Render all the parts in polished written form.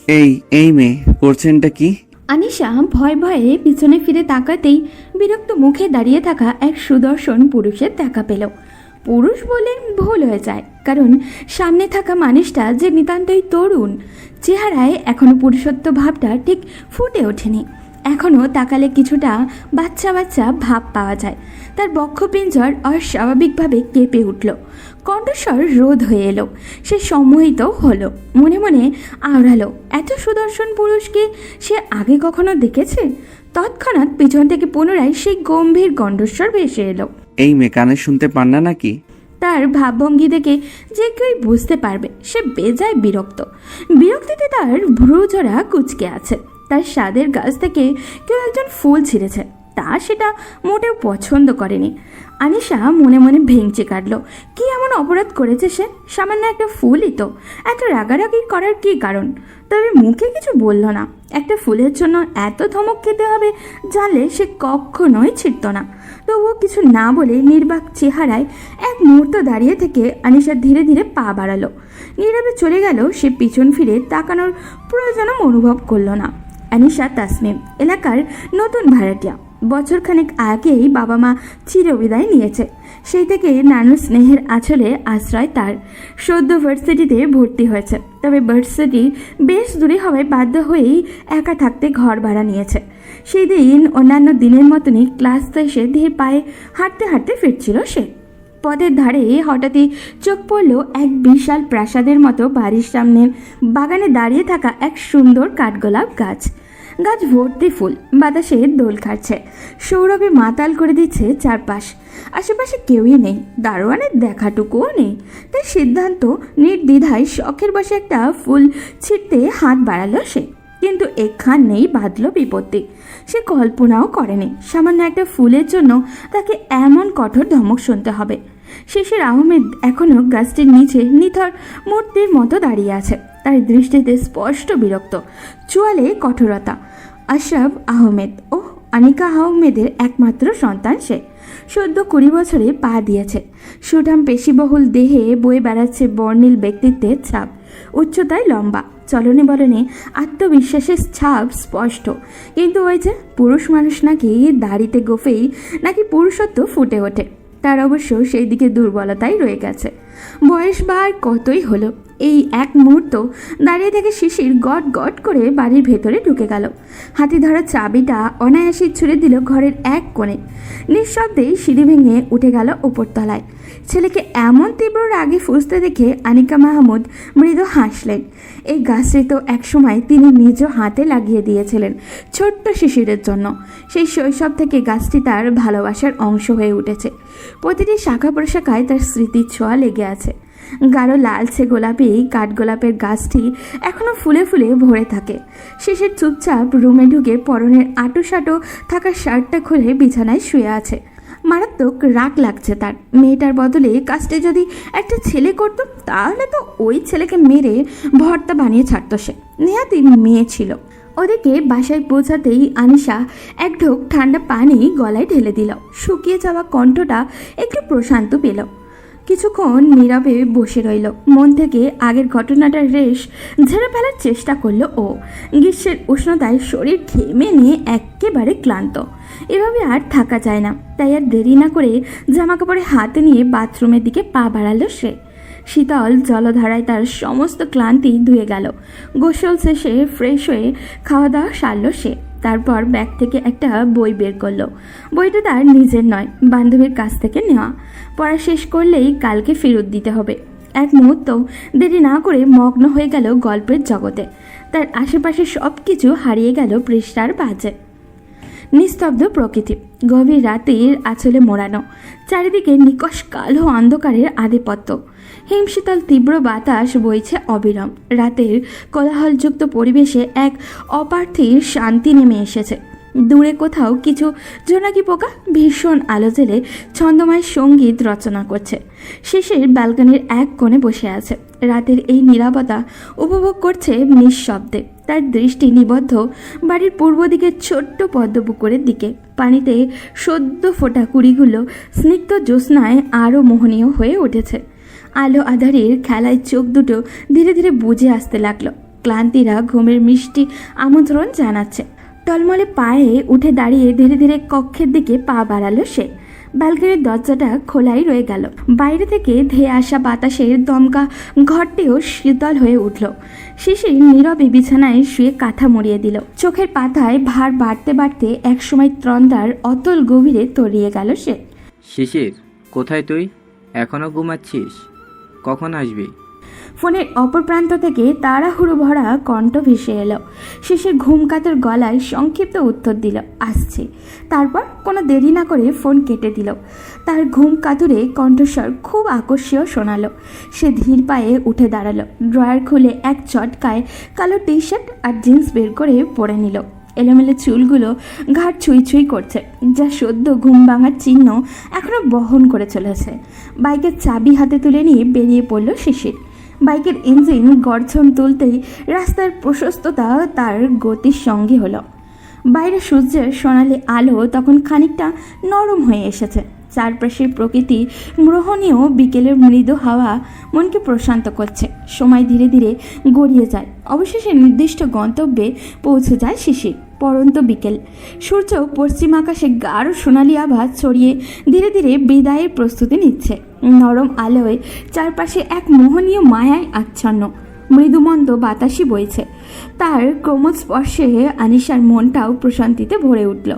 এই এই মেয়ে করছেনটা কি? আনিশা ভয়ে ভয়ে পিছনে ফিরে তাকাতেই বিরক্ত মুখে দাঁড়িয়ে থাকা এক সুদর্শন পুরুষের দেখা পেল। পুরুষ বলে ভুল হয়ে যায়, কারণ সামনে থাকা মানুষটা যে নিতান্তই তরুণ, চেহারায় এখনো পুরুষত্ব ভাবটা ঠিক ফুটে ওঠেনি। এখনও তাকালে কিছুটা বাচ্চা বাচ্চা ভাব পাওয়া যায়। তার বক্ষপিঞ্জর অস্বাভাবিকভাবে কেঁপে উঠল, কণ্ঠস্বর রোধ হয়ে এলো। সে সম্মোহিত হলো, মনে মনে আওড়ালো, এত সুদর্শন পুরুষকে সে আগে কখনো দেখেছে? তৎক্ষণাৎ পিছন থেকে পুনরায় সেই গম্ভীর কণ্ঠস্বর ভেসে এলো। এই মেয়ে কানে শুনতে পান না নাকি? তার ভাবভঙ্গি দেখে যে কেউ বুঝতে পারবে সে বেজায় বিরক্ত। বিরক্তিতে তার ভ্রুজোড়া কুঁচকে আছে। তার স্বাদের গাছ থেকে কেউ একজন ফুল ছিঁড়েছে, তা সেটা মোটেও পছন্দ করেনি। আনিশা মনে মনে ভেঙচি কাটল। কি এমন অপরাধ করেছে সে? সামান্য একটা ফুলই তো, এত রাগারাগি করার কি কারণ? তবে মুখে কিছু বলল না। একটা ফুলের জন্য এত ধমক খেতে হবে জানলে সে কখনোই ছিড়ত না। তবুও কিছু না বলে নির্বাক চেহারায় এক মুহূর্ত দাঁড়িয়ে থেকে আনিশা ধীরে ধীরে পা বাড়ালো। নীরবে চলে গেল। সে পিছন ফিরে তাকানোর প্রয়োজনও অনুভব করল না। আনিশা তাসমিম এলাকার নতুন ভাড়াটিয়া। বছরখানেক আগেই বাবা মা চিরবিদায় নিয়েছে। সেই থেকে নানুর স্নেহের আঁচলে আশ্রয় তার। সদ্য ভার্সিটিতে ভর্তি হয়েছে, তবে ভার্সিটি বেশ দূরে হওয়ায় বাধ্য হয়েই একা থাকতে ঘর ভাড়া নিয়েছে। সেই দিন অন্যান্য দিনের মতনই ক্লাস শেষে ধীরে পায়ে হাঁটতে হাঁটতে ফিরছিল সে। পথের ধারে হঠাৎই চোখ পড়ল এক বিশাল প্রাসাদের মতো বাড়ির সামনের বাগানে দাঁড়িয়ে থাকা এক সুন্দর কাঠগোলাপ গাছ। গাছ ভর্তি ফুল, বাতাসে দোল খাচ্ছে, সৌরভে মাতাল করে দিচ্ছে চারপাশ। আশেপাশে কেউই নেই, দারোয়ানের দেখাটুকুও নেই। তাই সিদ্ধান্ত নির্দ্বিধায় শখের বসে একটা ফুল ছিঁড়তে হাত বাড়ালো সে। কিন্তু এখানেই বাঁধল বিপত্তি। সে কল্পনাও করেনি সামান্য একটা ফুলের জন্য তাকে এমন কঠোর ধমক শুনতে হবে। শেষের আহমেদ এখনও গাছটির নিচে নিথর মূর্তির মতো দাঁড়িয়ে আছে। তার দৃষ্টিতে স্পষ্ট বিরক্ত, চোয়ালে কঠোরতা। আশরাফ আহমেদ ও আনিকা আহমেদের একমাত্র সন্তান সে। সদ্য 20 বছরে পা দিয়েছে। সুঠাম পেশিবহুল দেহে বয়ে বেড়াচ্ছে বর্ণিল ব্যক্তিত্বের ছাপ। উচ্চতায় লম্বা, চলনে বলনে আত্মবিশ্বাসের ছাপ স্পষ্ট। কিন্তু ওই যে পুরুষ মানুষ নাকি দাড়িতে গোফেই নাকি পুরুষত্ব ফুটে ওঠে, তার অবশ্য সেই দিকে দুর্বলতাই রয়ে গেছে। বয়স বা আর কতই হলো, এই এক মুহূর্ত দাঁড়িয়ে থেকে শিশির গট গট করে বাড়ির ভেতরে ঢুকে গেল। হাতি ধরা চাবিটা অনায়াসে ছুড়ে দিল ঘরের এক কোণে। নিঃশব্দেই সিঁড়ি ভেঙে উঠে গেল উপরতলায়। ছেলেকে এমন তীব্র রাগে ফুঁসতে দেখে আনিকা মাহমুদ মৃদু হাসলেন। এই গাছটি তো একসময় তিনি নিজ হাতে লাগিয়ে দিয়েছিলেন ছোট্ট শিশিরের জন্য। সেই শৈশব থেকে গাছটি তার ভালোবাসার অংশ হয়ে উঠেছে। প্রতিটি শাখা প্রশাখায় তার স্মৃতির ছোঁয়া লেগে আছে। গাঢ় লালচে গোলাপি কাঠগোলাপের গাছটি এখনো ফুলে ফুলে ভরে থাকে। শিশির চুপচাপ রুমে ঢুকে পরনের আঁটো থাকা শার্টটা খুলে বিছানায় শুয়ে আছে। মারাত্মক রাগ লাগছে তার। মেয়েটার বদলে কাজটি যদি একটা ছেলে করত, তাহলে তো ওই ছেলেকে মেরে ভর্তা বানিয়ে ছাড়ত সে। নেহাতি মেয়ে ছিল। ওদিকে বাসায় পৌঁছাতেই আনিশা এক ঢোক ঠান্ডা পানি গলায় ঢেলে দিল। শুকিয়ে যাওয়া কণ্ঠটা একটু প্রশান্ত পেল। কিছুক্ষণ নীরবে বসে রইল। মন থেকে আগের ঘটনাটার রেশ ঝেড়ে ফেলার চেষ্টা করলো ও। গ্রীষ্মের উষ্ণতায় শরীর ঘেমে নিয়ে একেবারে ক্লান্ত। এভাবে আর থাকা যায় না। তাই আর দেরি না করে জামাকাপড়ে হাতে নিয়ে বাথরুমের দিকে পা বাড়ালো সে। শীতল জলধারায় তার সমস্ত ক্লান্তি ধুয়ে গেল। গোসল শেষে ফ্রেশ হয়ে খাওয়া দাওয়া সারল সে। তারপর ব্যাগ থেকে একটা বই বের করলো। বইটা তার নিজের নয়, বান্ধবীর কাছ থেকে নেওয়া। পড়া শেষ করলেই কালকে ফেরত দিতে হবে। এক মুহূর্ত দেরি না করে মগ্ন হয়ে গেল গল্পের জগতে। তার আশেপাশে সব কিছু হারিয়ে গেল পৃষ্ঠার পাঁচে। নিস্তব্ধ প্রকৃতি, গভীর রাতের আঁচলে মোড়ানো, চারিদিকে নিকষ কালো অন্ধকারের আধিপত্য। হিমশীতল তীব্র বাতাস বইছে অবিরাম। রাতের কোলাহলযুক্ত পরিবেশে এক অপার্থিব শান্তি নেমে এসেছে। দূরে কোথাও কিছু জোনাকি পোকা ভীষণ আলো জেলে ছন্দময় সঙ্গীত রচনা করছে। শেষের ব্যালকনির এক কোণে বসে আছে। রাতের এই নীরবতা উপভোগ করছে নিঃশব্দে। তার দৃষ্টি নিবদ্ধ বাড়ির পূর্ব দিকের ছোট্ট পদ্মপুকুরের দিকে। পানিতে সদ্য ফোটা কুড়িগুলো স্নিগ্ধ জ্যোৎস্নায় আরও মোহনীয় হয়ে উঠেছে। আলো আধারের খেলায় চোখ দুটো ধীরে ধীরে বুজে আসতে লাগলো। ক্লান্তিরা ঘুমের মিষ্টি আমন্ত্রণ জানাচ্ছে। টলমলে পায়ে উঠে দাঁড়িয়ে ধীরে ধীরে কক্ষের দিকে পা বাড়ালো সে। ব্যালকনির দরজাটা খোলাই রয়ে গেল। বাইরে থেকে ধেয়ে আসা বাতাসের দমকা ঘরটিও শীতল হয়ে উঠল। শিশির নীরবে বিছানায় শুয়ে কাঁথা মুড়িয়ে দিল। চোখের পাতায় ভার বাড়তে বাড়তে একসময় ত্রন্দার অতল গভীরে তলিয়ে গেল সে। শিশির, কোথায় তুই? এখনো ঘুমাচ্ছিস? কখন আসবি? ফোনের অপর প্রান্ত থেকে তাড়াহুড়ো ভরা কণ্ঠ ভেসে এলো। শিশির ঘুমকাতর গলায় সংক্ষিপ্ত উত্তর দিল, আসছে। তারপর কোনো দেরি না করে ফোন কেটে দিল। তার ঘুম কাতুরে কণ্ঠস্বর খুব আকর্ষণীয় শোনালো। সে ধীর পায়ে উঠে দাঁড়ালো। ড্রয়ার খুলে এক চটকায় কালো টি শার্ট আর জিন্স বের করে পরে নিল। এলোমেলো চুলগুলো ঘাট ছুঁই ছুঁই করছে, যা সদ্য ঘুম ভাঙার চিহ্ন এখনো বহন করে চলেছে। বাইকের চাবি হাতে তুলে নিয়ে বেরিয়ে পড়ল শিশির। বাইকের ইঞ্জিন গর্জন তুলতেই রাস্তার প্রশস্ততা তার গতির সঙ্গী হলো। বাইরে সূর্যের সোনালি আলো তখন খানিকটা নরম হয়ে এসেছে। চারপাশের প্রকৃতি মোহনীয় বিকেলের মৃদু হাওয়া মনকে প্রশান্ত করছে। সময় ধীরে ধীরে গড়িয়ে যায়। অবশেষে নির্দিষ্ট গন্তব্যে পৌঁছে যায় শিশির। পরন্ত বিকেল। সূর্য পশ্চিম আকাশে গাঢ় সোনালি আভা ছড়িয়ে ধীরে ধীরে বিদায়ের প্রস্তুতি নিচ্ছে। নরম আলোয় চারপাশে এক মোহনীয় মায়ায় আচ্ছন্ন। মৃদুমন্দ বাতাসই বইছে। তার ক্রমশ স্পর্শে আনিশার মনটাও প্রশান্তিতে ভরে উঠল।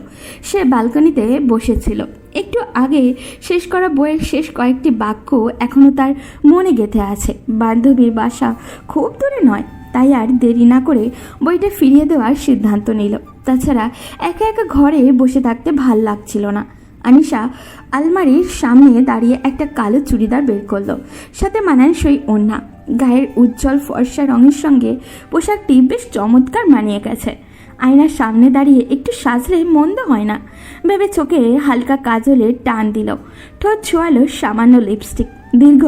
সে ব্যালকনিতে বসেছিল। একটু আগে শেষ করা বইয়ের শেষ কয়েকটি বাক্য এখনো তার মনে গেঁথে আছে। বান্ধবীর বাসা খুব দূরে নয়, তাই আর দেরি না করে বইটা ফিরিয়ে দেওয়ার সিদ্ধান্ত নিল। তাছাড়া একা একা ঘরে বসে থাকতে ভাল লাগছিল না। আনিশা আলমারির সামনে দাঁড়িয়ে একটা কালো চুড়িদার বের করলো, সাথে মানানসই ওড়না। গায়ের উজ্জ্বল ফর্সা রঙের সঙ্গে পোশাকটি বেশ চমৎকার মানিয়ে গেছে। আয়নার সামনে দাঁড়িয়ে একটু সাজলে মন্দ হয় না ভেবে চোখে হালকা কাজলের টান দিল। ঠোঁট ছোঁয়ালো সামান্য লিপস্টিক। দীর্ঘ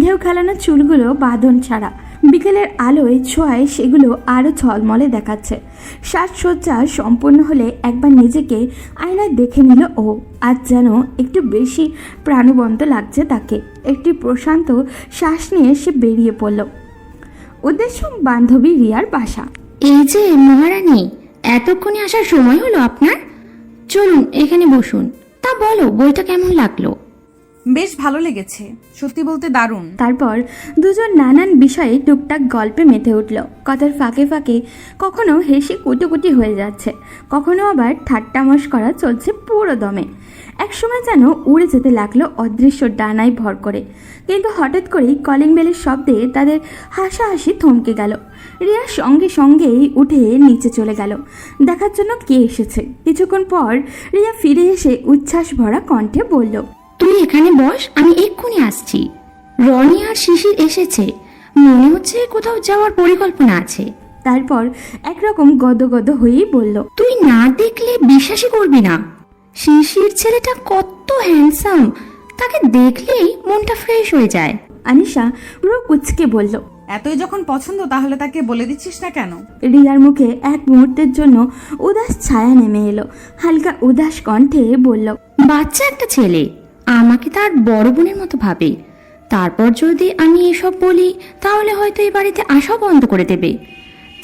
ঢেউ খেলানো চুলগুলো বাঁধন ছাড়া। বিকেলের আলোয় ছোঁয়ায় সেগুলো আরও ঝলমলে দেখাচ্ছে। সাজসজ্জা সম্পূর্ণ হলে একবার নিজেকে আয়নায় দেখে নিল ও। আজ যেন একটু বেশি প্রাণবন্ত লাগছে তাকে। একটি প্রশান্ত শ্বাস নিয়ে সে বেরিয়ে পড়ল। উদ্দেশ্য বান্ধবী রিয়ার বাসা। এই যে মহারানী, এতক্ষণে আসার সময় হলো আপনার? চলুন এখানে বসুন। তা বলো, বইটা কেমন লাগলো? বেশ ভালো লেগেছে, সত্যি বলতে দারুণ। তারপর দুজন নানান বিষয়ে টুকটাক গল্পে মেতে উঠল। কথার ফাঁকে ফাঁকে কখনো হেসে কুটুকুটি হয়ে যাচ্ছে, কখনো আবার ঠাট্টা মশকরা চলছে পুরো দমে। একসময় যেন উড়ে যেতে লাগলো অদৃশ্য ডানায় ভর করে। কিন্তু হঠাৎ করেই কলিং বেলের শব্দে তাদের হাসাহাসি থমকে গেল। রিয়া সঙ্গে সঙ্গেই উঠে নিচে চলে গেল দেখার জন্য কে এসেছে। কিছুক্ষণ পর রিয়া ফিরে এসে উচ্ছ্বাস ভরা কণ্ঠে বলল, তুই এখানে বস, আমি এক্ষুনি আসছি। রনি আর শিশির এসেছে, মনে হচ্ছে কোথাও যাওয়ার পরিকল্পনা আছে। তারপর একরকম গদগদ হয়েই বলল, তুই না দেখলে বিশ্বাসই করবি না। শিশির ছেলেটা কত হ্যান্ডসাম, তাকে দেখলেই মনটা ফ্রেশ হয়ে যায়। আনিশা পুরো কুচকে বলল। এতই যখন পছন্দ তাহলে তাকে বলে দিচ্ছিস না কেন? রিয়ার মুখে এক মুহূর্তের জন্য উদাস ছায়া নেমে এলো। হালকা উদাস কণ্ঠে বলল, বাচ্চা একটা ছেলে, আমাকে তার বড় বোনের মতো ভাবে। তারপর যদি আমি এসব বলি তাহলে হয়তো এই বাড়িতে আসা বন্ধ করে দেবে।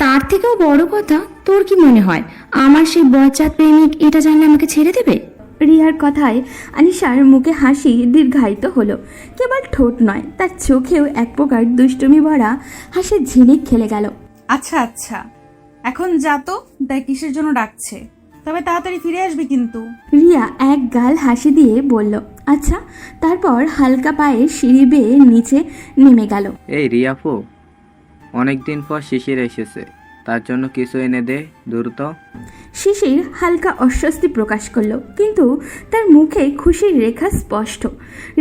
তার থেকেও বড় কথা, তোর কি মনে হয় আমার সেই বজ্জাত প্রেমিক এটা জানলে আমাকে ছেড়ে দেবে? রিয়ার কথায় আনিশার মুখে হাসি দীর্ঘায়িত হলো। কেবল ঠোঁট নয়, তার চোখেও এক প্রকার দুষ্টুমি ভরা হাসির ঝিলিক খেলে গেল। আচ্ছা আচ্ছা, এখন যা তো, দেখ কিসের জন্য ডাকছে, তবে তাড়াতাড়ি ফিরে আসবি কিন্তু। রিয়া এক গাল হাসি দিয়ে বলল, আচ্ছা। তারপর হালকা পায়ে সিঁড়ি বেয়ে নিচে নেমে গেল। এই রিয়াফু, অনেকদিন পর শিশির এসেছে, তার জন্য কিছু এনে দে দ্রুত। শিশির হালকা অস্বস্তি প্রকাশ করলো, কিন্তু তার মুখে খুশির রেখা স্পষ্ট।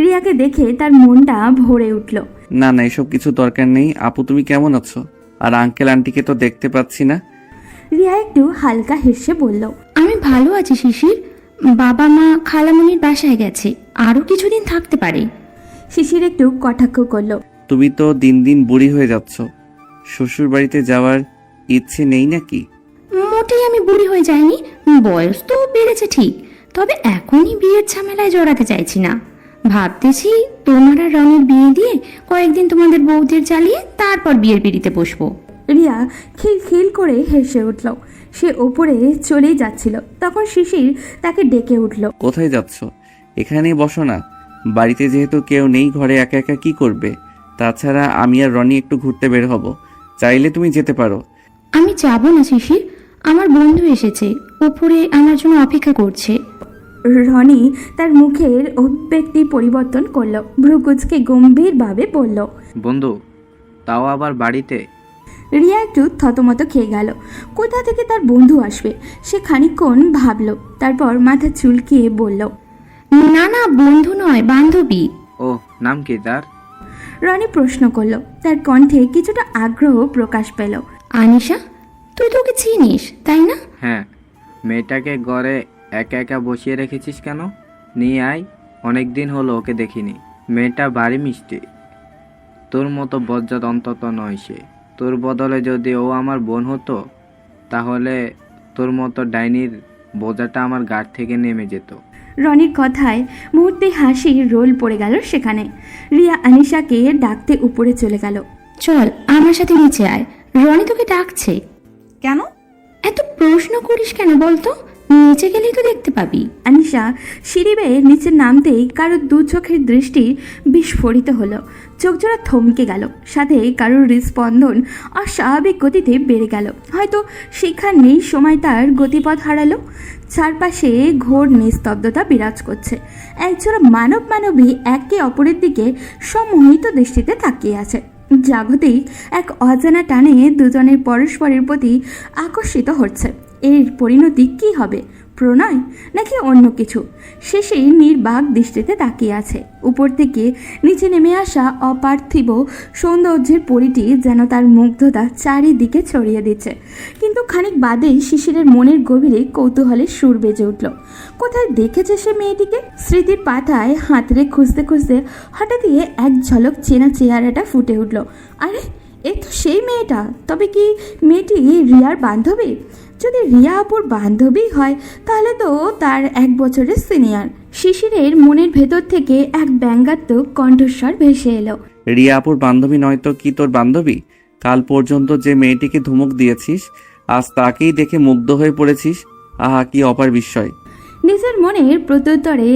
রিয়াকে দেখে তার মনটা ভরে উঠল। না না, এসব কিছু দরকার নেই। আপু তুমি কেমন আছো? আর আঙ্কেল আন্টিকে তো দেখতে পাচ্ছি না। রিয়া একটু হালকা হেসে বলল, আমি ভালো আছি শিশির। বাবা মা খালামণির বাসায় গেছে, আরো কিছুদিন থাকতে পারে। শিশির একটু কটাক্ষ করলো। তুমি তো দিন দিন বুড়ি হয়ে যাচ্ছ, শ্বশুর বাড়িতে যাওয়ার ইচ্ছে নেই নাকি? মোটেই আমি বুড়ি হয়ে যাইনি, বয়স তো বেড়েছে ঠিক, তবে এখনই বিয়ের ঝামেলায় জড়াতে চাইছি না। ভাবতেছি তোমার আর রনির বিয়ে দিয়ে কয়েকদিন তোমাদের বউদের জ্বালিয়ে তারপর বিয়ের পিড়িতে বসবো। রিয়া খিলখিল করে হেসে উঠল। সে ওপরে চলেই যাচ্ছিল, তখন শিশির তাকে ডেকে উঠল। কোথায় যাচ্ছ? এখানেই বসো না। বাড়িতে যেহেতু কেউ নেই, ঘরে একা একা কি করবে? তাছাড়া আমি আর রনি একটু ঘুরতে বের হব, চাইলে তুমি যেতে পারো। আমি যাব না শিশির, আমার বন্ধু এসেছে, উপরে আমার জন্য অপেক্ষা করছে। রনি তার মুখের অভিব্যক্তি পরিবর্তন করলো, ভ্রুকুচকে গম্ভীরভাবে বলল। বন্ধু, তাও আবার বাড়িতে? রিয়া একটু থতমত খেয়ে গেল। কোথা থেকে তার বন্ধু আসবে সে খানিকক্ষণ ভাবলো, তারপর মাথা চুলকিয়ে বলল, না না, বন্ধু নয়, বান্ধবী। ও, নাম কি তার? রনি প্রশ্ন করলো। তার কণ্ঠে কিছুটা আগ্রহ প্রকাশ পেল। আনিশা, তুই তো ওকে চিনিস তাই না? হ্যাঁ। মেয়েটাকে ঘরে একা একা বসিয়ে রেখেছিস কেন? নিয়ে আয়, অনেক দিন হলো ওকে দেখিনি। মেয়েটা ভারী মিষ্টি, তোর মতো বজ্জাত অন্তত নয় সে। তোর বদলে যদি ও আমার বোন হতো, তাহলে তোর মতো ডাইনির বোঝাটা আমার গাড় থেকে নেমে যেত। রনির কথায় মুহূর্তে হাসির রোল পড়ে গেল সেখানে। রিয়া আনিশাকে ডাকতে উপরে চলে গেল। চল আমার সাথে নিচে আয়, রনি তোকে ডাকছে। কেন? এত প্রশ্ন করিস কেন বলতো? নিচে গেলেই তো দেখতে পাবি। আনিশা সিঁড়ি বেয়ে নিচে নামতেই কারোর দু চোখের দৃষ্টি বিস্ফোরিত হলো। চোখজোড়া থমকে গেল, সাথে কারোর হৃদস্পন্দন অস্বাভাবিক গতিতে বেড়ে গেল। হয়তো সেখানেই সময় তার গতিপথ হারালো। চারপাশে ঘোর নিস্তব্ধতা বিরাজ করছে। একজোড়া মানবী একে অপরের দিকে সম্মোহিত দৃষ্টিতে তাকিয়ে আছে। জাগতিক এক অজানা টানে দুজনের পরস্পরের প্রতি আকর্ষিত হচ্ছে। এর পরিণতি কি হবে? প্রণয় নাকি অন্য কিছু? শেষেই নির্বাক দৃষ্টিতে তাকিয়ে আছে। উপর থেকে নিচে নেমে আসা অপার্থিব সৌন্দর্যের পরিটি যেন তার মুগ্ধতা চারিদিকে ছড়িয়ে দিচ্ছে। কিন্তু খানিক বাদেই শিশিরের মনের গভীরে কৌতূহলের সুর বেজে উঠল। কোথায় দেখেছে সে মেয়েটিকে? স্মৃতির পাতায় হাতড়ে খুঁজতে খুঁজতে হঠাৎই এক ঝলক চেনা চেহারাটা ফুটে উঠল। আরে, এ তো সেই মেয়েটা। তবে কি মেয়েটি রিয়ার বান্ধবী? যদি রিয়া আপুর বান্ধবী হয় তাহলে তো তার 1 বছরের সিনিয়র। শিশিরের মনের ভেতর থেকে এক ব্যঙ্গাত্মক কণ্ঠস্বর ভেসে এলো। রিয়া আপুর বান্ধবী নয় তো কি তোর বান্ধবী? কাল পর্যন্ত যে মেয়েটিকে ধমক দিয়েছিস, আজ তাকেই দেখে মুগ্ধ হয়ে পড়েছিস। আহা, কি অপার বিস্ময়! নিজের মনের প্রত্যুত্তরে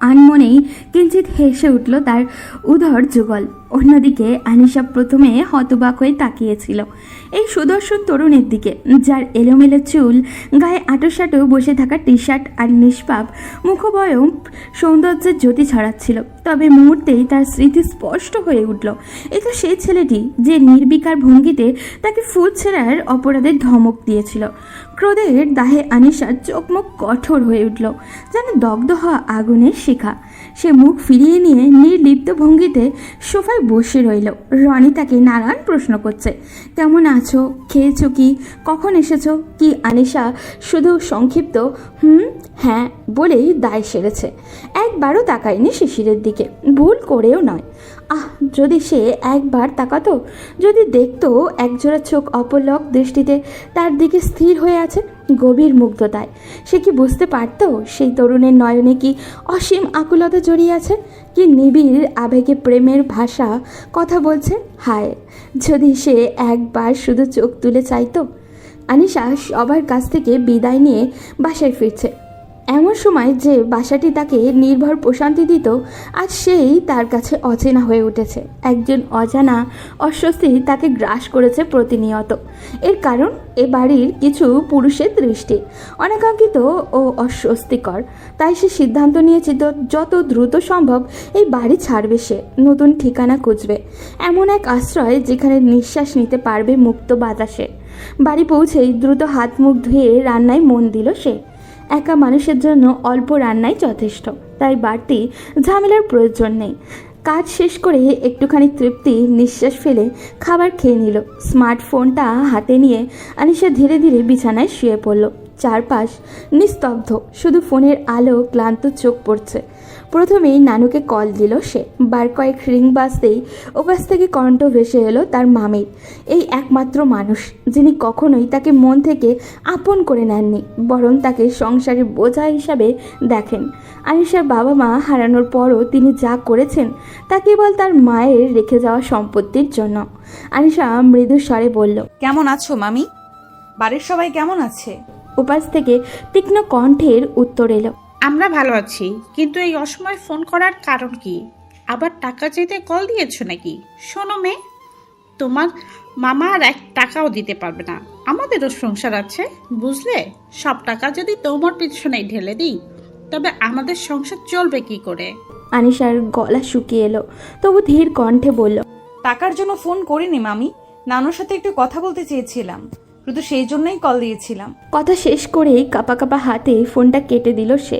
আনমনেই কিঞ্চিত হেসে উঠল তার উদর যুগল। অন্যদিকে আনিশা প্রথমে হতবাক হয়ে তাকিয়েছিল এই সুদর্শন তরুণের দিকে, যার এলোমেলো চুল, গায়ে আটোসাটো বসে থাকা টি শার্ট আর নিষ্পাপ মুখবয়ব সৌন্দর্যের জ্যোতি ছড়াচ্ছিল। তবে মুহূর্তেই তার স্মৃতি স্পষ্ট হয়ে উঠল। এ তো সেই ছেলেটি যে নির্বিকার ভঙ্গিতে তাকে ফুল ছেঁড়ার অপরাধের ধমক দিয়েছিল। ক্রোধের দাহে আনিশার চোখ মুখ কঠোর হয়ে উঠল, যেন দগ্ধ হওয়া আগুনের শিখা। সে মুখ ফিরিয়ে নিয়ে নির্লিপ্ত ভঙ্গিতে সোফায় বসে রইল। রনি তাকে নানান প্রশ্ন করছে, কেমন আছো, খেয়েছো কি, কখন এসেছো কি? আনিশা শুধু সংক্ষিপ্ত হ্যাঁ বলেই দায় সেরেছে। একবারও তাকায়নি শিশিরের দিকে, ভুল করেও নয়। যদি সে একবার তাকাতো, যদি দেখতো একজোড়া চোখ অপলক দৃষ্টিতে তার দিকে স্থির হয়ে আছে গভীর মুগ্ধতায়, সে কি বুঝতে পারতো সেই তরুণের নয়নে কি অসীম আকুলতা জড়িয়ে আছে, কি নিবিড় আবেগে প্রেমের ভাষা কথা বলছে? হায়, যদি সে একবার শুধু চোখ তুলে চাইতো। আনিশা সবার কাছ থেকে বিদায় নিয়ে বাসায় ফিরছে। এমন সময় যে বাসাটি তাকে নির্ভর প্রশান্তি দিত, আজ সেই তার কাছে অচেনা হয়ে উঠেছে। একজন অজানা অস্বস্তি তাকে গ্রাস করেছে প্রতিনিয়ত। এর কারণ এ বাড়ির কিছু পুরুষের দৃষ্টি অনাকাঙ্ক্ষিত ও অস্বস্তিকর। তাই সে সিদ্ধান্ত নিয়েছিল যত দ্রুত সম্ভব এই বাড়ি ছাড়বে। সে নতুন ঠিকানা খুঁজবে, এমন এক আশ্রয় যেখানে নিঃশ্বাস নিতে পারবে মুক্ত বাতাসে। বাড়ি পৌঁছেই দ্রুত হাত মুখ ধুয়ে রান্নায় মন দিল সে। একা মানুষের জন্য অল্প রান্নাই যথেষ্ট, তাই বাড়তি ঝামেলার প্রয়োজন নেই। কাজ শেষ করে একটুখানি তৃপ্তি নিঃশ্বাস ফেলে খাবার খেয়ে নিল। স্মার্টফোনটা হাতে নিয়ে আনিশা ধীরে ধীরে বিছানায় শুয়ে পড়ল। চারপাশ নিস্তব্ধ, শুধু ফোনের আলো ক্লান্ত চোখ পড়ছে। প্রথমেই নানুকে কল দিল সে। বার কয়েক রিং বাজতেই ওপাশ থেকে কণ্ঠ ভেসে এলো তার মামির, এই একমাত্র মানুষ যিনি কখনোই তাকে মন থেকে আপন করে নেননি, বরং তাকে সংসারের বোঝা হিসাবে দেখেন। আনিশার বাবা মা হারানোর পরও তিনি যা করেছেন তা কেবল তার মায়ের রেখে যাওয়া সম্পত্তির জন্য। আনিশা মৃদু স্বরে বলল, কেমন আছো মামি? বাড়ির সবাই কেমন আছে? ওপাশ থেকে তীক্ষ্ণ কণ্ঠের উত্তর এলো, আমরা ভালো আছি, কিন্তু এই অসময়ে ফোন করার কারণ কি? আবার টাকা চাইতে কল দিয়েছো নাকি? শোনো মেয়ে, তোমার মামা আর 1 টাকাও দিতে পারবে না। আমাদেরও সংসার আছে, বুঝলে? সব টাকা যদি তোমার পিছনেই ঢেলে দিই, তবে আমাদের সংসার চলবে কি করে? আনিশার গলা শুকিয়ে এলো, তবু ধীর কণ্ঠে বলল, টাকার জন্য ফোন করিনি মামি, নানুর সাথে একটু কথা বলতে চেয়েছিলাম, শুধু সেই জন্যই কল দিয়েছিলাম। কথা শেষ করেই কাপা কাপা হাতে ফোনটা কেটে দিল সে।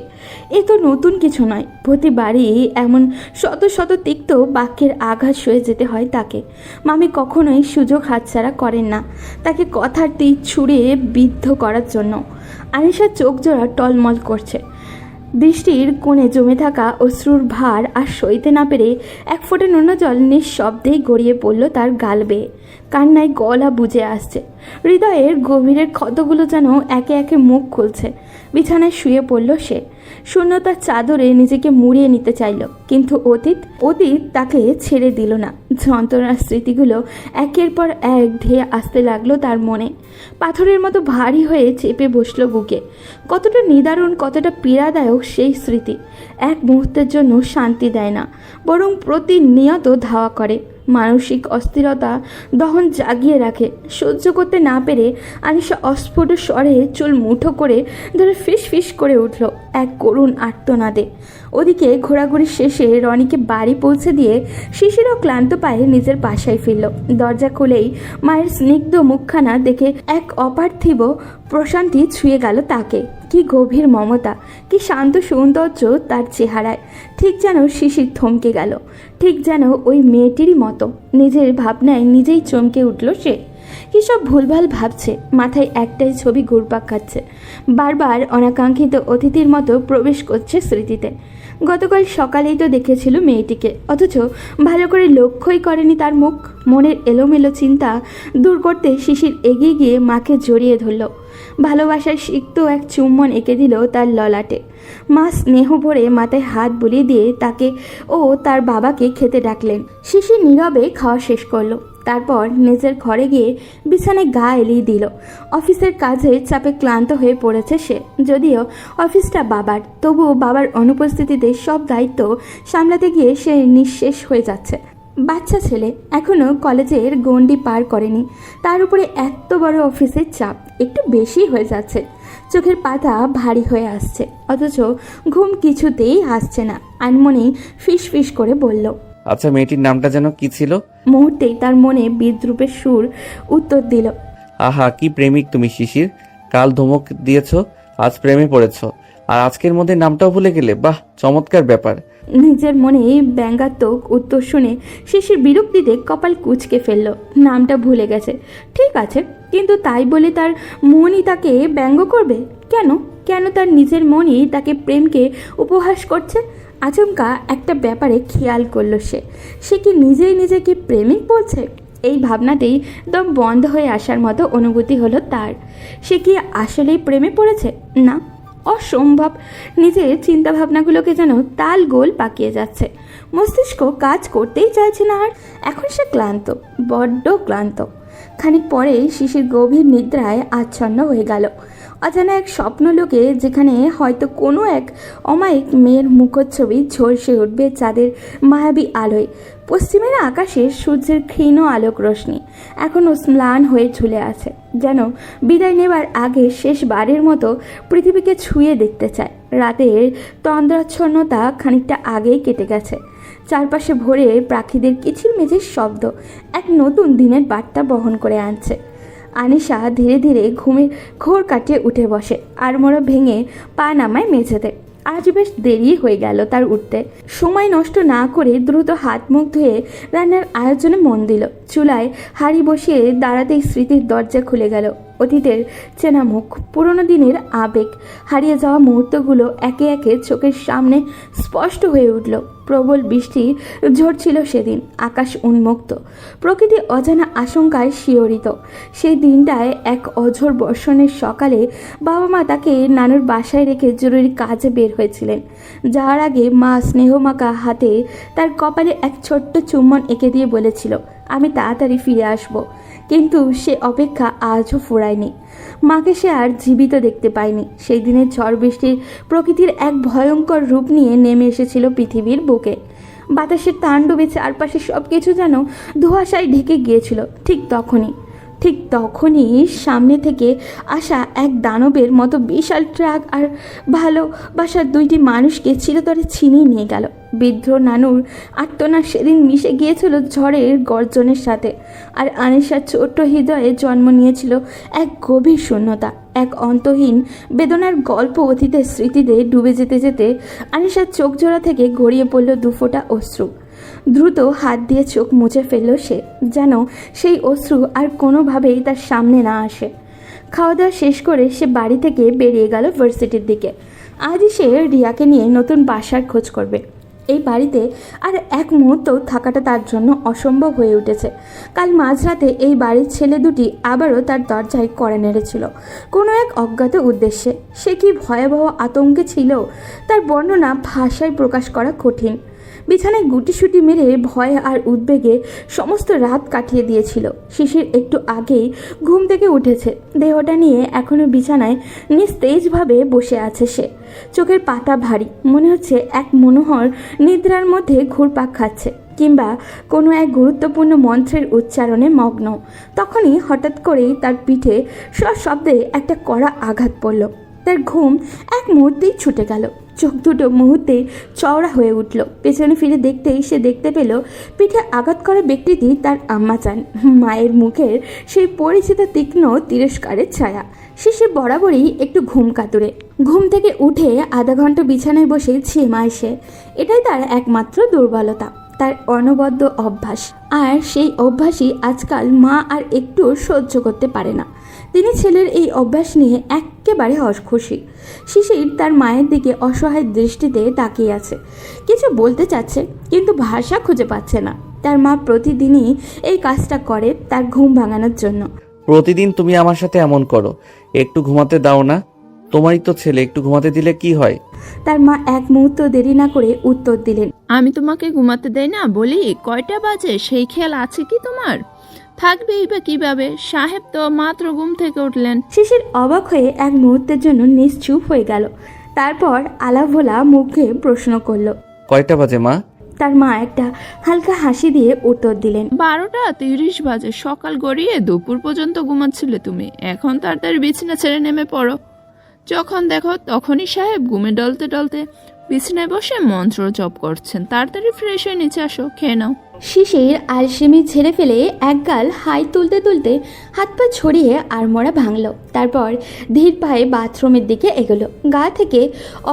এ তো নতুন কিছু নয়, প্রতিবারই এমন শত শত তিক্ত বাক্যের আঘাত সয়ে যেতে হয় তাকে। মামি কখনোই সুযোগ হাতছাড়া করেন না তাকে কথার তীর ছুঁড়ে বিদ্ধ করার জন্য। আনিশার চোখ জোড়া টলমল করছে, দৃষ্টির কোণে জমে থাকা অশ্রুর ভার আর সইতে না পেরে এক ফোঁটা নুন জল নিঃশব্দেই গড়িয়ে পড়ল তার গাল বেয়ে। কান্নায় গলা বুজে আসছে, হৃদয়ের গভীরের ক্ষতগুলো যেন একে একে মুখ খুলছে। বিছানায় শুয়ে পড়ল সে, শূন্যতার চাদরে নিজেকে মুড়িয়ে নিতে চাইল, কিন্তু অতীত তাকে ছেড়ে দিল না। যন্ত্রণার স্মৃতিগুলো একের পর এক ধেয়ে আসতে লাগলো তার মনে, পাথরের মতো ভারী হয়ে চেপে বসলো বুকে। কতটা নিদারুণ, কতটা পীড়াদায়ক সেই স্মৃতি। এক মুহূর্তের জন্য শান্তি দেয় না, বরং প্রতিনিয়ত ধাওয়া করে। মানসিক অস্থিরতা দহন জাগিয়ে রাখে। সহ্য করতে না পেরে আনিশা অস্ফুট স্বরে চুল মুঠো করে ধরে ফিস ফিস করে উঠল এক করুণ আর্তনাদে। ওদিকে ঘোরাঘুরি শেষে রনিকে বাড়ি পৌঁছে দিয়ে শিশিরও ক্লান্ত পায়ে নিজের বাসায় ফিরল। দরজা খুলেই মায়ের স্নিগ্ধ মুখখানা দেখে এক অপার্থিব প্রশান্তি ছুঁয়ে গেল তাকে। কি গভীর মমতা, কি শান্ত সৌন্দর্য তার চেহারায়। ঠিক যেন শিশির থমকে গেল, ঠিক যেন ওই মেয়েটিরই মতো। নিজের ভাবনায় নিজেই চমকে উঠল সে। কি সব ভুলভাল ভাবছে, মাথায় একটাই ছবি ঘুরপাক খাচ্ছে, বারবার অনাকাঙ্ক্ষিত অতিথির মতো প্রবেশ করছে স্মৃতিতে। গতকাল সকালেই তো দেখেছিল মেয়েটিকে, অথচ ভালো করে লক্ষ্যই করেনি তার মুখ। মনের এলোমেলো চিন্তা দূর করতে শিশির এগিয়ে গিয়ে মাকে জড়িয়ে ধরল। ভালোবাসার সিক্ত এক চুম্বন এঁকে দিল তার ললাটে। মা স্নেহ ভরে মাথায় হাত বুলিয়ে দিয়ে তাকে ও তার বাবাকে খেতে ডাকলেন। শিশির নীরবে খাওয়া শেষ করলো, তারপর নিজের ঘরে গিয়ে বিছানায় গা এলিয়ে দিল। অফিসের কাজের চাপে ক্লান্ত হয়ে পড়েছে সে। যদিও অফিসটা বাবার, তবুও বাবার অনুপস্থিতিতে সব দায়িত্ব সামলাতে গিয়ে সে নিঃশেষ হয়ে যাচ্ছে। বাচ্চা ছেলে, এখনও কলেজের গণ্ডি পার করেনি, তার উপরে এত বড় অফিসের চাপ একটু বেশি হয়ে যাচ্ছে। চোখের পাতা ভারী হয়ে আসছে, অথচ ঘুম কিছুতেই আসছে না। আনমনেই ফিস ফিস করে বলল, আচ্ছা মেয়েটির নামটা যেন কি ছিল? মুহূর্তেই তার মনে বিদ্রুপের সুর উত্তর দিল, আহা কি প্রেমিক তুমি শিশির। কাল ধমক দিয়েছো, আজ প্রেমে পড়েছো, আর আজকের মধ্যে নামটাও ভুলে গেলে। বাহ, চমৎকার ব্যাপার। নিজের মনে ব্যঙ্গাত্মক উত্তর শুনে শিশির বিরক্তিতে কপাল কুঁচকে ফেলল। নামটা ভুলে গেছে ঠিক আছে, কিন্তু তাই বলে তার মনই তাকে ব্যঙ্গ করবে কেন? কেন তার নিজের মনই তাকে প্রেমকে উপহাস করছে? আচমকা একটা ব্যাপারে খেয়াল করলো সে কি নিজেই নিজেকে প্রেমিক বলছে? এই ভাবনাতেই দম বন্ধ হয়ে আসার মতো অনুভূতি হলো তার। সে কি আসলেই প্রেমে পড়েছে? না, অসম্ভব। নিজের চিন্তাভাবনাগুলোকে যেন তাল গোল পাকিয়ে যাচ্ছে। মস্তিষ্ক কাজ করতেই চাইছে না আর। এখন সে ক্লান্ত, বড্ড ক্লান্ত। খানিক পরেই শিশির গভীর নিদ্রায় আচ্ছন্ন হয়ে গেল। অজানা এক স্বপ্নলোকে, যেখানে হয়তো কোনো এক অমায়িক মেয়ের মুখচ্ছবি ঝলসে উঠবে চাঁদের মায়াবী আলোয়। পশ্চিমের আকাশে সূর্যের ক্ষীণ আলোক রশ্মি এখনও ম্লান হয়ে ঝুলে আছে, যেন বিদায় নেবার আগে শেষবারের মতো পৃথিবীকে ছুঁয়ে দেখতে চায়। রাতের তন্দ্রাচ্ছন্নতা খানিকটা আগেই কেটে গেছে। চারপাশে ভরে পাখিদের কিচিরমিচির শব্দ এক নতুন দিনের বার্তা বহন করে আনছে। আনিশা ধীরে ধীরে ঘুমের ঘোর কাটিয়ে উঠে বসে, আড়মোড়া ভেঙে পা নামায় মেঝেতে। আজ বেশ দেরি হয়ে গেল তার উঠতে। সময় নষ্ট না করে দ্রুত হাত মুখ ধুয়ে রান্নার আয়োজনে মন দিল। চুলায় হাঁড়ি বসিয়ে দাঁড়াতেই স্মৃতির দরজা খুলে গেল। অতীতের চেনা মুখ, পুরনো দিনের আবেগ, হারিয়ে যাওয়া মুহূর্তগুলো একে একে চোখের সামনে স্পষ্ট হয়ে উঠল। প্রবল বৃষ্টি ঝরছিল সেদিন, আকাশ উন্মুক্ত, প্রকৃতি অজানা আশঙ্কায় শিহরিত। সেই দিনটায় এক অঝোর বর্ষণের সকালে বাবা মা তাকে নানুর বাসায় রেখে জরুরি কাজে বের হয়েছিলেন। যাওয়ার আগে মা স্নেহমাখা হাতে তার কপালে এক ছোট্ট চুম্বন এঁকে দিয়ে বলেছিল, আমি তাড়াতাড়ি ফিরে আসব। কিন্তু সে অপেক্ষা আজও ফুরায়নি। মাকে সে আর জীবিত দেখতে পায়নি। সেই দিনের ঝড় বৃষ্টির প্রকৃতির এক ভয়ঙ্কর রূপ নিয়ে নেমে এসেছিল পৃথিবীর বুকে। বাতাসের তাণ্ডবে চারপাশে সব কিছু যেন ধোঁয়াশায় ঢেকে গিয়েছিল। ঠিক তখনই সামনে থেকে আসা এক দানবের মতো বিশাল ট্রাক আর ভালোবাসার দুইটি মানুষকে চিরতরে ছিনিয়ে নিয়ে গেল। বৃদ্ধ নানুর আর্তনাদ সেদিন মিশে গিয়েছিল ঝড়ের গর্জনের সাথে, আর আনিশার ছোট্ট হৃদয়ে জন্ম নিয়েছিল এক গভীর শূন্যতা, এক অন্তহীন বেদনার গল্প। অতীতের স্মৃতিতে ডুবে যেতে যেতে আনিশার চোখ জোড়া থেকে গড়িয়ে পড়ল দুফোঁটা অশ্রু। দ্রুত হাত দিয়ে চোখ মুছে ফেলল সে, যেন সেই অশ্রু আর কোনোভাবেই তার সামনে না আসে। খাওয়া দাওয়া শেষ করে সে বাড়ি থেকে বেরিয়ে গেল ভার্সিটির দিকে। আজই সে রিয়াকে নিয়ে নতুন বাসার খোঁজ করবে। এই বাড়িতে আর এক মুহূর্ত থাকাটা তার জন্য অসম্ভব হয়ে উঠেছে। কাল মাঝরাতে এই বাড়ির ছেলে দুটি আবারও তার দরজায় কড়া নেড়েছিল, কোনো এক অজ্ঞাত উদ্দেশ্যে। সে কি ভয়াবহ আতঙ্কে ছিল, তার বর্ণনা ভাষায় প্রকাশ করা কঠিন। বিছানায় গুটিসুটি মেরে ভয় আর উদ্বেগে সমস্ত রাত কাটিয়ে দিয়েছিল। শিশির একটু আগেই ঘুম থেকে উঠেছে, দেহটা নিয়ে এখনো বিছানায় নিস্তেজভাবে বসে আছে সে। চোখের পাতা ভারী, মনে হচ্ছে এক মনোহর নিদ্রার মধ্যে ঘুরপাক খাচ্ছে, কিংবা কোনো এক গুরুত্বপূর্ণ মন্ত্রের উচ্চারণে মগ্ন। তখনই হঠাৎ করেই তার পিঠে সশব্দে একটা কড়া আঘাত পড়ল। তার ঘুম এক মুহূর্তেই ছুটে গেল, চোখ দুটো মুহূর্তে চওড়া হয়ে উঠল। পেছনে ফিরে দেখতেই সে দেখতে পেল পিঠে আঘাত করা ব্যক্তিটি তার আম্মা চান। মায়ের মুখের সেই পরিচিত তীক্ষ্ণ তিরস্কারের ছায়া। সে বরাবরই একটু ঘুম কাতুরে। ঘুম থেকে উঠে আধা ঘন্টা বিছানায় বসে ঝিমায় সে। এটাই তার একমাত্র দুর্বলতা, তার অনবদ্য অভ্যাস। আর সেই অভ্যাসই আজকাল মা আর একটু সহ্য করতে পারে না। তিনি ছেলের এই অভ্যাস নিয়ে একেবারে অখুশি। শিশির তার মায়ের দিকে অসহায় দৃষ্টিতে তাকিয়ে আছে, কিছু বলতে চাচ্ছে কিন্তু ভাষা খুঁজে পাচ্ছে না। তার মা প্রতিদিনই এই কাজটা করে তার ঘুম ভাঙানোর জন্য। প্রতিদিন তুমি আমার সাথে এমন করো, একটু ঘুমাতে দাও না? তোমারই তো ছেলে, একটু ঘুমাতে দিলে কি হয়? তার মা এক মুহূর্ত দেরি না করে উত্তর দিলেন, আমি তোমাকে ঘুমাতে দেই না বলি? কয়টা বাজে সেই খেয়াল আছে কি তোমার? থাকবেই বা কিভাবে? সাহেব তো মাত্র ঘুম থেকে উঠলেন। শিশির অবাক হয়ে এক মুহূর্তের জন্য নিশ্চুপ হয়ে গেল। তারপর আলাভোলা মুখে প্রশ্ন করল, কয়টা বাজে মা? তার মা একটা হালকা হাসি দিয়ে উত্তর দিলেন, 12:30 বাজে। সকাল গড়িয়ে দুপুর পর্যন্ত ঘুমাচ্ছিলে তুমি, এখন তাড়াতাড়ি বিছানা ছেড়ে নেমে পড়ো। যখন দেখো তখনই সাহেব ঘুমে ডলতে ডলতে বিছানায় বসে মন্ত্র জপ করছেন। তাড়াতাড়ি ফ্রেশ হয়ে নিচে আসো, খেয়ে নাও। শিশির আলসেমি ঝেড়ে ফেলে একগাল হাই তুলতে তুলতে হাত পা ছড়িয়ে আড়মোড়া ভাঙল। তারপর ধীর পায়ে বাথরুমের দিকে এগোলো। গা থেকে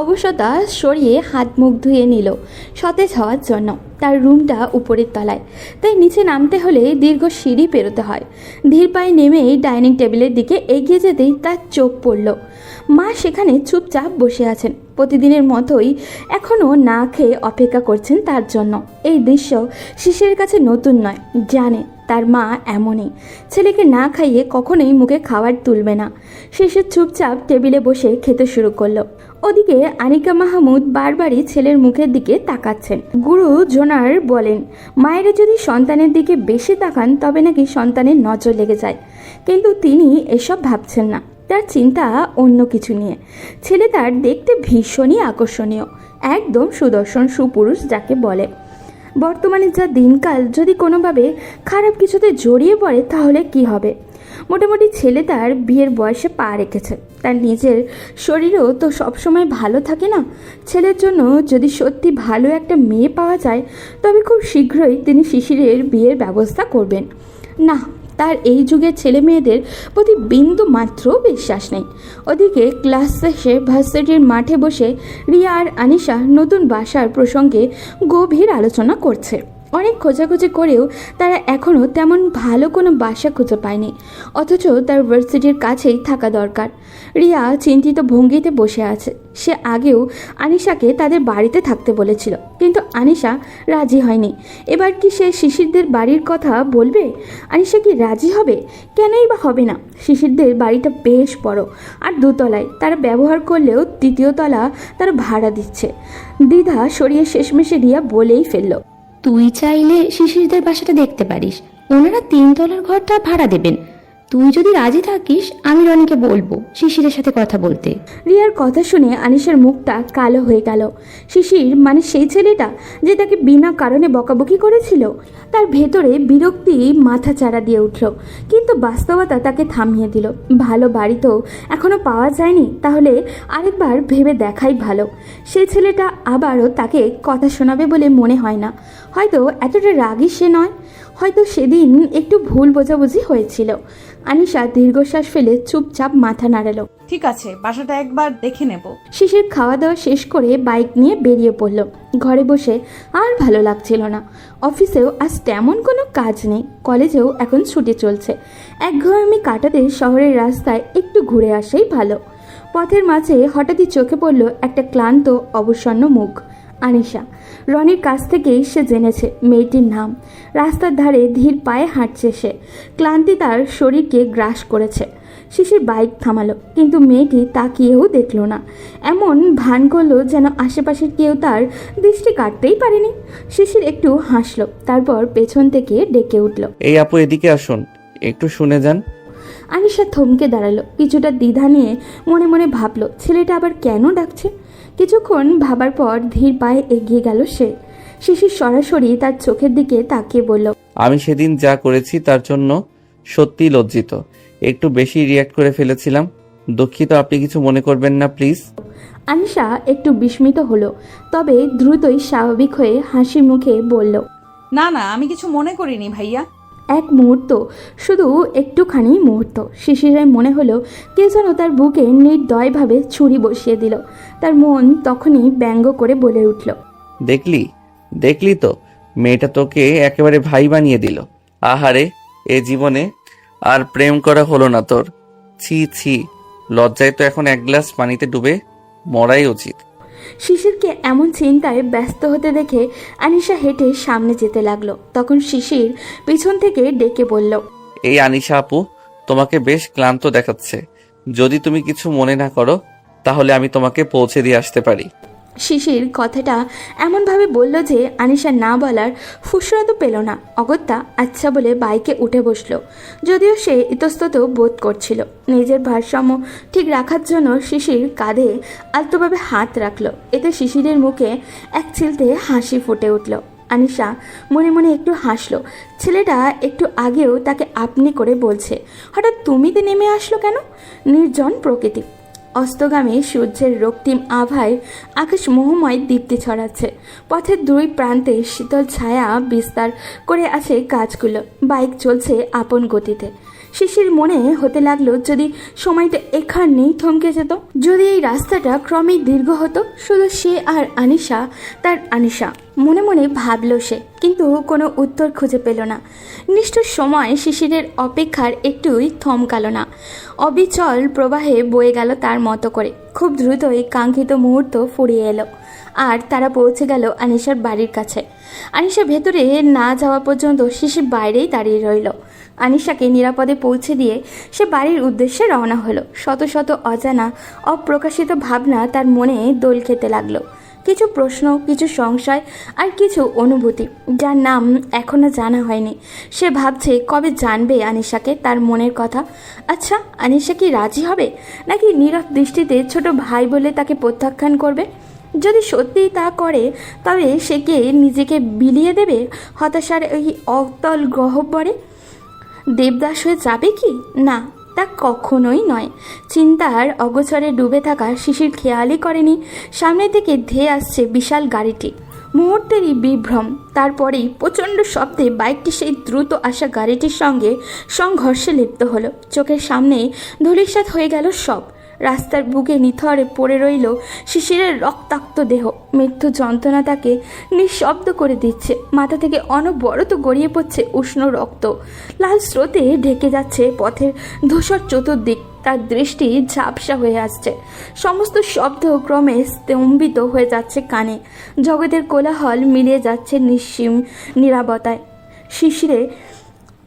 অবসতা সরিয়ে হাত মুখ ধুয়ে নিল সতেজ হওয়ার জন্য। তার রুমটা উপরের তলায়, তাই নিচে নামতে হলে দীর্ঘ সিঁড়ি পেরোতে হয়। ধীর পায়ে নেমেই ডাইনিং টেবিলের দিকে এগিয়ে যেতেই তার চোখ পড়ল মা সেখানে চুপচাপ বসে আছেন। প্রতিদিনের মতোই এখনও না খেয়ে অপেক্ষা করছেন তার জন্য। এই দৃশ্য শিশিরের কাছে নতুন নয়, জানে তার মা এমনই, ছেলেকে না খাইয়ে কখনোই মুখে খাবার তুলবে না। শিশির চুপচাপ টেবিলে বসে খেতে শুরু করলো। ওদিকে আনিকা মাহমুদ বারবারই ছেলের মুখের দিকে তাকাচ্ছেন। গুরু জোনার বলেন, মায়েরা যদি সন্তানের দিকে বেশি তাকান তবে নাকি সন্তানের নজর লেগে যায়, কিন্তু তিনি এসব ভাবছেন না। তার চিন্তা অন্য কিছু নিয়ে। ছেলে তার দেখতে ভীষণই আকর্ষণীয়, একদম সুদর্শন সুপুরুষ যাকে বলে। বর্তমানে যা দিনকাল, যদি কোনোভাবে খারাপ কিছুতে জড়িয়ে পড়ে তাহলে কি হবে? মোটামুটি ছেলে তার বিয়ের বয়সে পা রেখেছে, তার নিজের শরীরও তো সবসময় ভালো থাকে না। ছেলের জন্য যদি সত্যি ভালো একটা মেয়ে পাওয়া যায় তবে খুব শীঘ্রই তিনি শিশিরের বিয়ের ব্যবস্থা করবেন। না, তার এই যুগের ছেলে মেয়েদের প্রতি বিন্দু মাত্র বিশ্বাস নেই। ওদিকে ক্লাস শেষে ভার্সিটির মাঠে বসে রিয়া আর আনিশা নতুন বাসার প্রসঙ্গে গভীর আলোচনা করছে। অনেক খোঁজাখুঁজি করেও তারা এখনও তেমন ভালো কোনো বাসা খুঁজে পায়নি, অথচ তার ভার্সিটির কাছেই থাকা দরকার। রিয়া চিন্তিত ভঙ্গিতে বসে আছে। সে আগেও আনিশাকে তাদের বাড়িতে থাকতে বলেছিল, কিন্তু আনিশা রাজি হয়নি। এবার কি সে শিশিরদের বাড়ির কথা বলবে? আনিশা কি রাজি হবে? কেনই বা হবে না? শিশিরদের বাড়িটা বেশ বড় আর দোতলায়। তারা ব্যবহার করলেও তৃতীয় তলা তারা ভাড়া দিচ্ছে। দ্বিধা সরিয়ে শেষমেশে রিয়া বলেই ফেলল, তুই চাইলে শিশিরদের বাসাটা দেখতে পারিস, ওনারা 3 তলার ঘরটা ভাড়া দেবেন। তুই যদি রাজি থাকিস আমি রনিকে বলবো শিশিরের সাথে কথা বলতে। রিয়ার কথা শুনে আনিশার মুখটা কালো হয়ে গেল। শিশির মানে সেই ছেলেটা যে তাকে বিনা কারণে বকাবকি করেছিল। তার ভেতরে বিরক্তি মাথা চাড়া দিয়ে উঠল, কিন্তু বাস্তবতা তাকে থামিয়ে দিল। ভালো বাড়ি তো এখনও পাওয়া যায়নি, তাহলে আরেকবার ভেবে দেখাই ভালো। সেই ছেলেটা আবারও তাকে কথা শোনাবে বলে মনে হয় না। হয়তো এতটা রাগী সে নয়, হয়তো সেদিন একটু ভুল বোঝাবুঝি হয়েছিল। আনিশা দীর্ঘশ্বাস ফেলে চুপচাপ মাথা নাড়ালো। ঠিক আছে, বাসাটা একবার দেখে নেব। শিশির খাওয়া দাওয়া শেষ করে বাইক নিয়ে বেরিয়ে পড়ল। ঘরে বসে আর ভালো লাগছিল না। অফিসেও আজ তেমন কোনো কাজ নেই, কলেজেও এখন ছুটি চলছে। একঘেয়েমি কাটাতে শহরের রাস্তায় একটু ঘুরে আসাই ভালো। পথের মাঝে হঠাৎই চোখে পড়ল একটা ক্লান্ত অবসন্ন মুখ। আনিশা। রনির কাছ থেকেই সে জেনেছে মেয়েটির নাম। রাস্তার ধারে ধীর পায়ে হাঁটছে সে। ক্লান্তি তার শরীরকে গ্রাস করেছে। শিশির বাইক থামালো, কিন্তু মেয়েটি তাকিয়েও দেখল না। এমন ভান করলো যেন আশেপাশের কেউ তার দৃষ্টি কাটতেই পারেনি। শিশির একটু হাসলো, তারপর পেছন থেকে ডেকে উঠল, এই আপু এদিকে আসুন, একটু শুনে যান। আনিশা থমকে দাঁড়ালো। কিছুটা দ্বিধা নিয়ে মনে মনে ভাবলো ছেলেটা আবার কেন ডাকছে। কিছুক্ষণ ভাবার পর ধীর পায়ে এগিয়ে গেল সে। শিশির সরাসরি তার চোখের দিকে তাকিয়ে বলল, আমি সেদিন যা করেছি তার জন্য সত্যি লজ্জিত। একটু বেশি রিয়্যাক্ট করে ফেলেছিলাম, দুঃখিত। আপনি কিছু মনে করবেন না প্লিজ। আনিশা একটু বিস্মিত হলো, তবে দ্রুতই স্বাভাবিক হয়ে হাসি মুখে বলল, না না, আমি কিছু মনে করিনি ভাইয়া। এক মুহূর্ত, শুধু একটুখানি মুহূর্ত, শিশিরের মনে হলো কে যেন তার বুকে নির্দয়ভাবে ছুরি বসিয়ে দিল। তার মন তখনই ব্যঙ্গ করে বলে উঠল, দেখলি দেখলি তো, মেয়েটা তোকে একেবারে ভাই বানিয়ে দিল। আহারে, এ জীবনে আর প্রেম করা হলো না তোর। ছি ছি, লজ্জায় তো এখন এক গ্লাস পানিতে ডুবে মরাই উচিত। শিশিরকে এমন চিন্তায় ব্যস্ত হতে দেখে আনিশা হেঁটে সামনে যেতে লাগলো। তখন শিশির পিছন থেকে ডেকে বলল, এই আনিশা আপু, তোমাকে বেশ ক্লান্ত দেখাচ্ছে। যদি তুমি কিছু মনে না করো তাহলে আমি তোমাকে পৌঁছে দিয়ে আসতে পারি। শিশির কথাটা এমনভাবে বলল যে আনিশা না বলার ফুসরতও পেল না। অগত্যা আচ্ছা বলে বাইকে উঠে বসলো, যদিও সে ইতস্তত বোধ করছিল। নিজের ভারসাম্য ঠিক রাখার জন্য শিশির কাঁধে আলতোভাবে হাত রাখলো। এতে শিশিরের মুখে এক চিলতে হাসি ফুটে উঠল। আনিশা মনে মনে একটু হাসলো। ছেলেটা একটু আগেও তাকে আপনি করে বলছে, হঠাৎ তুমিতে নেমে আসলো কেন? নির্জন প্রকৃতি, অস্তগামী সূর্যের রক্তিম আভায় আকাশ মোহময় দীপ্তি ছড়াচ্ছে। পথের দুই প্রান্তে শীতল ছায়া বিস্তার করে আছে গাছগুলো। বাইক চলছে আপন গতিতে। শিশির মনে হতে লাগলো যদি সময়টা এখানেই থমকে যেত, যদি এই রাস্তাটা ক্রমেই দীর্ঘ হতো, শুধু সে আর আনিশা, তার আনিশা। মনে মনে ভাবল সে, কিন্তু কোনো উত্তর খুঁজে পেল না। নিষ্ঠুর সময় শিশিরের অপেক্ষার একটুই থমকালো না, অবিচল প্রবাহে বয়ে গেল তার মতো করে। খুব দ্রুতই কাঙ্ক্ষিত মুহূর্ত ফুরিয়ে এলো, আর তারা পৌঁছে গেল আনিশার বাড়ির কাছে। আনিশা ভেতরে না যাওয়া পর্যন্ত শিশির বাইরেই দাঁড়িয়ে রইল। আনিশাকে নিরাপদে পৌঁছে দিয়ে সে বাড়ির উদ্দেশ্যে রওনা হলো। শত শত অজানা অপ্রকাশিত ভাবনা তার মনে দোল খেতে লাগলো। কিছু প্রশ্ন, কিছু সংশয়, আর কিছু অনুভূতি যার নাম এখনো জানা হয়নি। সে ভাবছে কবে জানবে আনিশাকে তার মনের কথা। আচ্ছা, আনিশা কি রাজি হবে, নাকি নীরব দৃষ্টিতে ছোট ভাই বলে তাকে প্রত্যাখ্যান করবে? যদি সত্যিই তা করে, তবে সে কি নিজেকে বিলিয়ে দেবে হতাশার এই অতল গহ্বরে? দেবদাস হয়ে যাবে কি? না, তা কখনোই নয়। চিন্তার অগোচরে ডুবে থাকা শিশির খেয়ালই করেনি সামনে থেকে ধেয়ে আসছে বিশাল গাড়িটি। মুহূর্তেরই বিভ্রম, তারপরেই প্রচণ্ড শব্দে বাইকটি সেই দ্রুত আসা গাড়িটির সঙ্গে সংঘর্ষে লিপ্ত হলো। চোখের সামনে ধূলিসাৎ হয়ে গেল সব। রাস্তার বুকে নিথরে পড়ে রইল শিশিরের রক্তাক্ত দেহ। মৃত্যু যন্ত্রণা তাকে নিঃশব্দ করে দিচ্ছে। মাথা থেকে অনবরত গড়িয়ে পড়ছে উষ্ণ রক্ত। লাল স্রোতে ঢেকে যাচ্ছে পথের ধূসর চতুর্দিক। তার দৃষ্টি ঝাপসা হয়ে আসছে। সমস্ত শব্দ ক্রমে স্তম্ভিত হয়ে যাচ্ছে কানে। জগতের কোলাহল মিলিয়ে যাচ্ছে নিঃসীম নীরবতায়। শিশিরে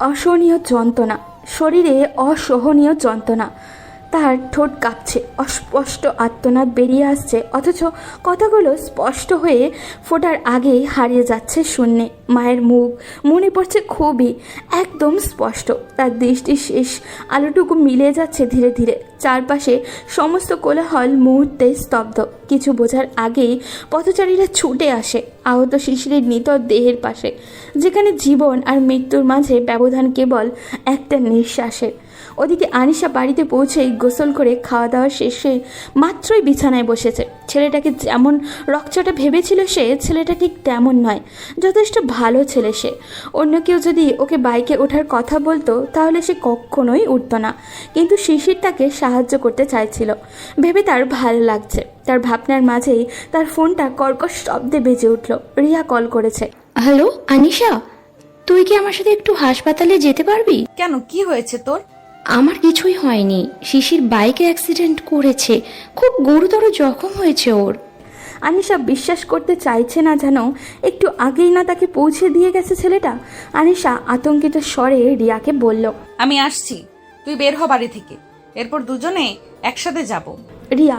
অসহনীয় যন্ত্রণা, শরীরে অসহনীয় যন্ত্রণা। তার ঠোঁট কাঁপছে, অস্পষ্ট আর্তনাদ বেরিয়ে আসছে, অথচ কথাগুলো স্পষ্ট হয়ে ফোটার আগেই হারিয়ে যাচ্ছে শূন্যে। মায়ের মুখ মনে পড়ছে খুবই, একদম স্পষ্ট। তার দৃষ্টি শেষ আলোটুকু মিলে যাচ্ছে ধীরে ধীরে। চারপাশে সমস্ত কোলাহল মুহূর্তে স্তব্ধ। কিছু বোঝার আগেই পথচারীরা ছুটে আসে আহত শিশিরের নিতর দেহের পাশে, যেখানে জীবন আর মৃত্যুর মাঝে ব্যবধান কেবল একটা নিঃশ্বাসের। ওদিকে আনিশা বাড়িতে পৌঁছেই গোসল করে খাওয়া দাওয়া শেষে মাত্রই বিছানায় বসেছে। ছেলেটাকে যেমন রকচটা ভেবেছিল সে, ছেলেটা ঠিক তেমন নয়। যথেষ্ট ভালো ছেলে সে। অন্য কেউ যদি ওকে বাইকে ওঠার কথা বলতো তাহলে সে কখনোই উঠত না, কিন্তু শিশির তাকে সাহায্য করতে চাইছিল ভেবে তার ভালো লাগছে। তার ভাবনার মাঝেই তার ফোনটা কর্কশ শব্দে বেজে উঠল। রিয়া কল করেছে। হ্যালো আনিশা, তুই কি আমার সাথে একটু হাসপাতালে যেতে পারবি? কেন, কি হয়েছে তোর? আমার কিছুই হয়নি, শিশির বাইকে অ্যাক্সিডেন্ট করেছে, খুব গুরুতর জখম হয়েছে ওর। আনিশা বিশ্বাস করতে চাইছে না যেন একটু আগেই না তাকে পৌঁছে দিয়ে গেছে ছেলেটা। আনিশা আতঙ্কিত স্বরে রিয়াকে বলল, আমি আসছি, তুই বের হ বাড়ি থেকে, এরপর দুজনে একসাথে যাব। রিয়া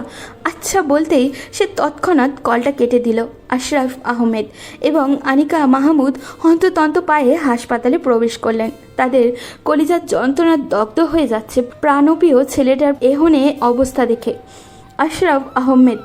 আচ্ছা বলতেই সে তৎক্ষণাৎ কলটা কেটে দিল। আশরাফ আহমেদ এবং আনিকা মাহমুদ হন্ততন্ত পায়ে হাসপাতালে প্রবেশ করলেন। তাদের কলিজার যন্ত্রণা দগ্ধ হয়ে যাচ্ছে প্রাণপ্রিয় ছেলেটার এহনে অবস্থা দেখে। আশরাফ আহমেদ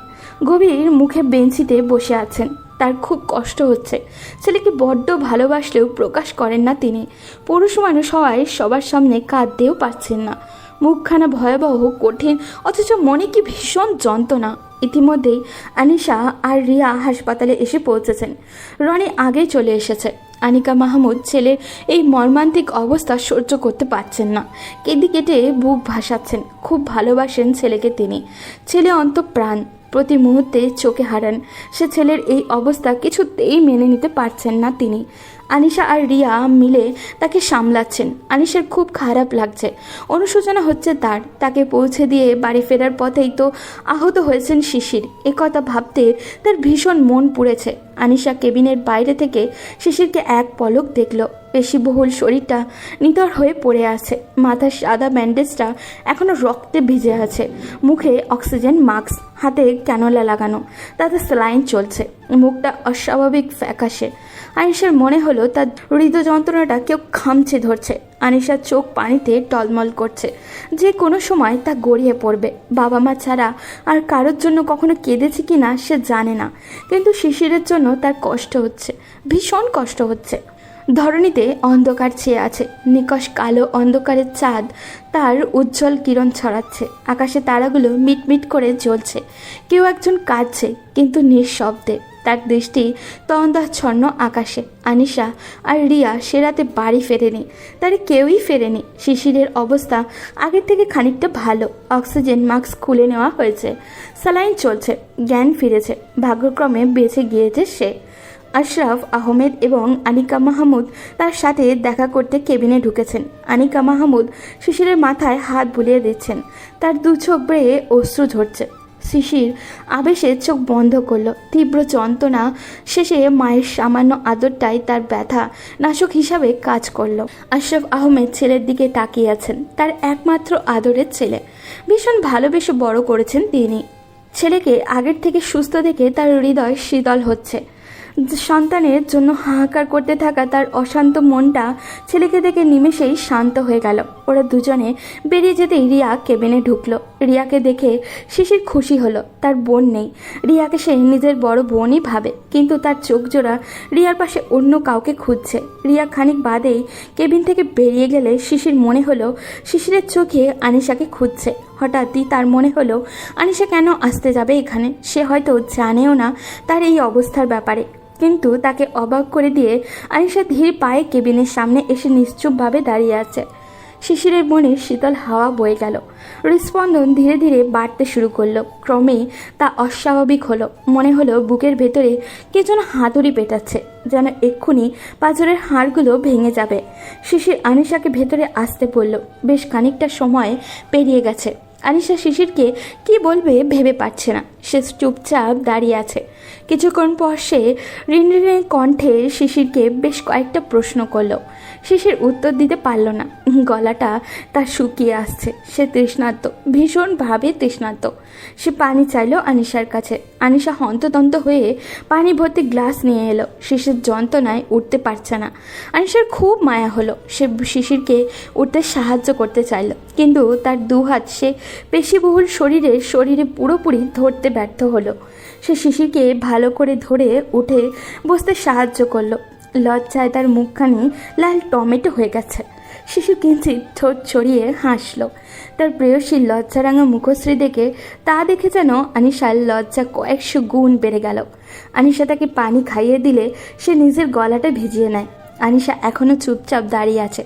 গভীর মুখে বেঞ্চিতে বসে আছেন। তার খুব কষ্ট হচ্ছে। ছেলেকে বড্ড ভালোবাসলেও প্রকাশ করেন না তিনি। পুরুষ মানুষ হওয়ায় সবার সামনে কাঁদতেও পারছেন না। মুখখানা ভয়াবহ, কঠিন, অথচ মনে কি ভীষণ যন্ত্রণা। ইতিমধ্যেই আনিশা আর রিয়া হাসপাতালে এসে পৌঁছেছেন। রনি আগেই চলে এসেছে। আনিকা মাহমুদ ছেলের এই মর্মান্তিক অবস্থা সহ্য করতে পারছেন না। কেঁদে কেটে বুক ভাসাচ্ছেন। খুব ভালোবাসেন ছেলেকে তিনি। ছেলে অন্তঃপ্রাণ, প্রতি মুহূর্তে চোখে হারান। সে ছেলের এই অবস্থা কিছুতেই মেনে নিতে পারছেন না তিনি। আনিশা আর রিয়া মিলে তাকে সামলাচ্ছেন। আনিশার খুব খারাপ লাগছে, অনুশোচনা হচ্ছে তার। তাকে পৌঁছে দিয়ে বাড়ি ফেরার পথেই তো আহত হয়েছেন শিশির। একথা ভাবতে তার ভীষণ মন পুড়েছে। আনিশা কেবিনের বাইরে থেকে শিশিরকে এক পলক দেখল। পেশিবহুল শরীরটা নিথর হয়ে পড়ে আছে। মাথার সাদা ব্যান্ডেজটা এখনো রক্তে ভিজে আছে। মুখে অক্সিজেন মাস্ক, হাতে ক্যানোলা লাগানো, তাতে স্যালাইন চলছে। মুখটা অস্বাভাবিক ফ্যাকাশে। আনিশার মনে হলো তার হৃদয় যন্ত্রণাটা কেউ খামচে ধরছে। আনিশার চোখ পানিতে টলমল করছে। যে কোনো সময় তা গড়িয়ে পড়বে। বাবা মা ছাড়া আর কারোর জন্য কখনো কেঁদেছে কি না সে জানে না, কিন্তু শিশিরের জন্য তার কষ্ট হচ্ছে, ভীষণ কষ্ট হচ্ছে। ধরণীতে অন্ধকার ছেয়ে আছে। নিকষ কালো অন্ধকারের চাঁদ তার উজ্জ্বল কিরণ ছড়াচ্ছে। আকাশে তারাগুলো মিটমিট করে জ্বলছে। কেউ একজন কাঁদছে, কিন্তু নিঃশব্দে। তার দৃষ্টি তন্দাচ্ছন্ন আকাশে। আনিশা আর রিয়া সে রাতে বাড়ি ফেরেনি, তারা কেউই ফেরেনি। শিশিরের অবস্থা আগের থেকে খানিকটা ভালো। অক্সিজেন মাস্ক খুলে নেওয়া হয়েছে, স্যালাইন চলছে, জ্ঞান ফিরেছে। ভাগ্যক্রমে বেঁচে গিয়েছে সে। আশরাফ আহমেদ এবং আনিকা মাহমুদ তার সাথে দেখা করতে কেবিনে ঢুকেছেন। আনিকা মাহমুদ শিশিরের মাথায় হাত বুলিয়ে দিচ্ছেন। তার দু চোখ বেয়ে অশ্রু ঝরছে। শিশির আবেশে চোখ বন্ধ করলো। তীব্র যন্ত্রণা শেষে মায়ের সামান্য আদরটাই তার ব্যথা নাশক হিসাবে কাজ করলো। আশরাফ আহমেদ ছেলের দিকে তাকিয়ে আছেন। তার একমাত্র আদরের ছেলে, ভীষণ ভালোবেসে বড় করেছেন তিনি। ছেলেকে আগের থেকে সুস্থ দেখে তার হৃদয় শীতল হচ্ছে। সন্তানের জন্য হাহাকার করতে থাকা তার অশান্ত মনটা ছেলেকে দেখে নিমেষেই শান্ত হয়ে গেল। ওরা দুজনে বেরিয়ে যেতেই রিয়া কেবিনে ঢুকলো। রিয়াকে দেখে শিশির খুশি হলো। তার বোন নেই, রিয়াকে সে নিজের বড় বোনই ভাবে, কিন্তু তার চোখ জোড়া রিয়ার পাশে অন্য কাউকে খুঁজছে। রিয়া খানিক বাদেই কেবিন থেকে বেরিয়ে গেলে শিশির মনে হলো শিশিরের চোখে আনিশাকে খুঁজছে। হঠাৎই তার মনে হলো আনিশা কেন আসতে যাবে এখানে। সে হয়তো জানেও না তার এই অবস্থার ব্যাপারে, কিন্তু তাকে অবাক করে দিয়ে আনিশা ধীর পায়ে কেবিনের সামনে এসে নিশ্চুপভাবে দাঁড়িয়ে আছে। শিশিরের মনে শীতল হাওয়া বয়ে গেল। হৃদস্পন্দন ধীরে ধীরে বাড়তে শুরু করলো। ক্রমে তা অস্বাভাবিক হলো। মনে হলো বুকের ভেতরে কে যেন হাতুড়ি পেটাচ্ছে, যেন এক্ষুনি পাঁজরের হাড়গুলো ভেঙে যাবে। শিশির আনিশাকে ভেতরে আসতে বলল। বেশ খানিকটা সময় পেরিয়ে গেছে। আনিশা শিশিরকে কি বলবে ভেবে পাচ্ছে না। সে চুপচাপ দাঁড়িয়ে আছে। কিছুক্ষণ পর সে রিনরিনে কণ্ঠে শিশিরকে বেশ কয়েকটা প্রশ্ন করলো। শিশির উত্তর দিতে পারল না। গলাটা তার শুকিয়ে আসছে। সে তৃষ্ণার্ত, ভীষণভাবে তৃষ্ণার্ত। সে পানি চাইল আনিশার কাছে। আনিশা হন্তদন্ত হয়ে পানি ভর্তি গ্লাস নিয়ে এলো। শিশির যন্ত্রণায় উঠতে পারছে না। আনিশার খুব মায়া হলো। সে শিশিরকে উঠতে সাহায্য করতে চাইল, কিন্তু তার দুহাত সে পেশিবহুল শরীরে পুরোপুরি ধরতে ব্যর্থ হলো। সে শিশিরকে ভালো করে ধরে উঠে বসতে সাহায্য করলো। লজ্জায় তার মুখখানি লাল টমেটো হয়ে গেছে। শিশু কিঞ্চিত ঠোঁট ছড়িয়ে হাসল। তার প্রেয়সীর লজ্জারাঙা মুখশ্রী দেখে যেন আনিশার লজ্জা কয়েকশো গুণ বেড়ে গেল। আনিশা তাকে পানি খাইয়ে দিলে সে নিজের গলাটা ভিজিয়ে নেয়। আনিশা এখনো চুপচাপ দাঁড়িয়ে আছে।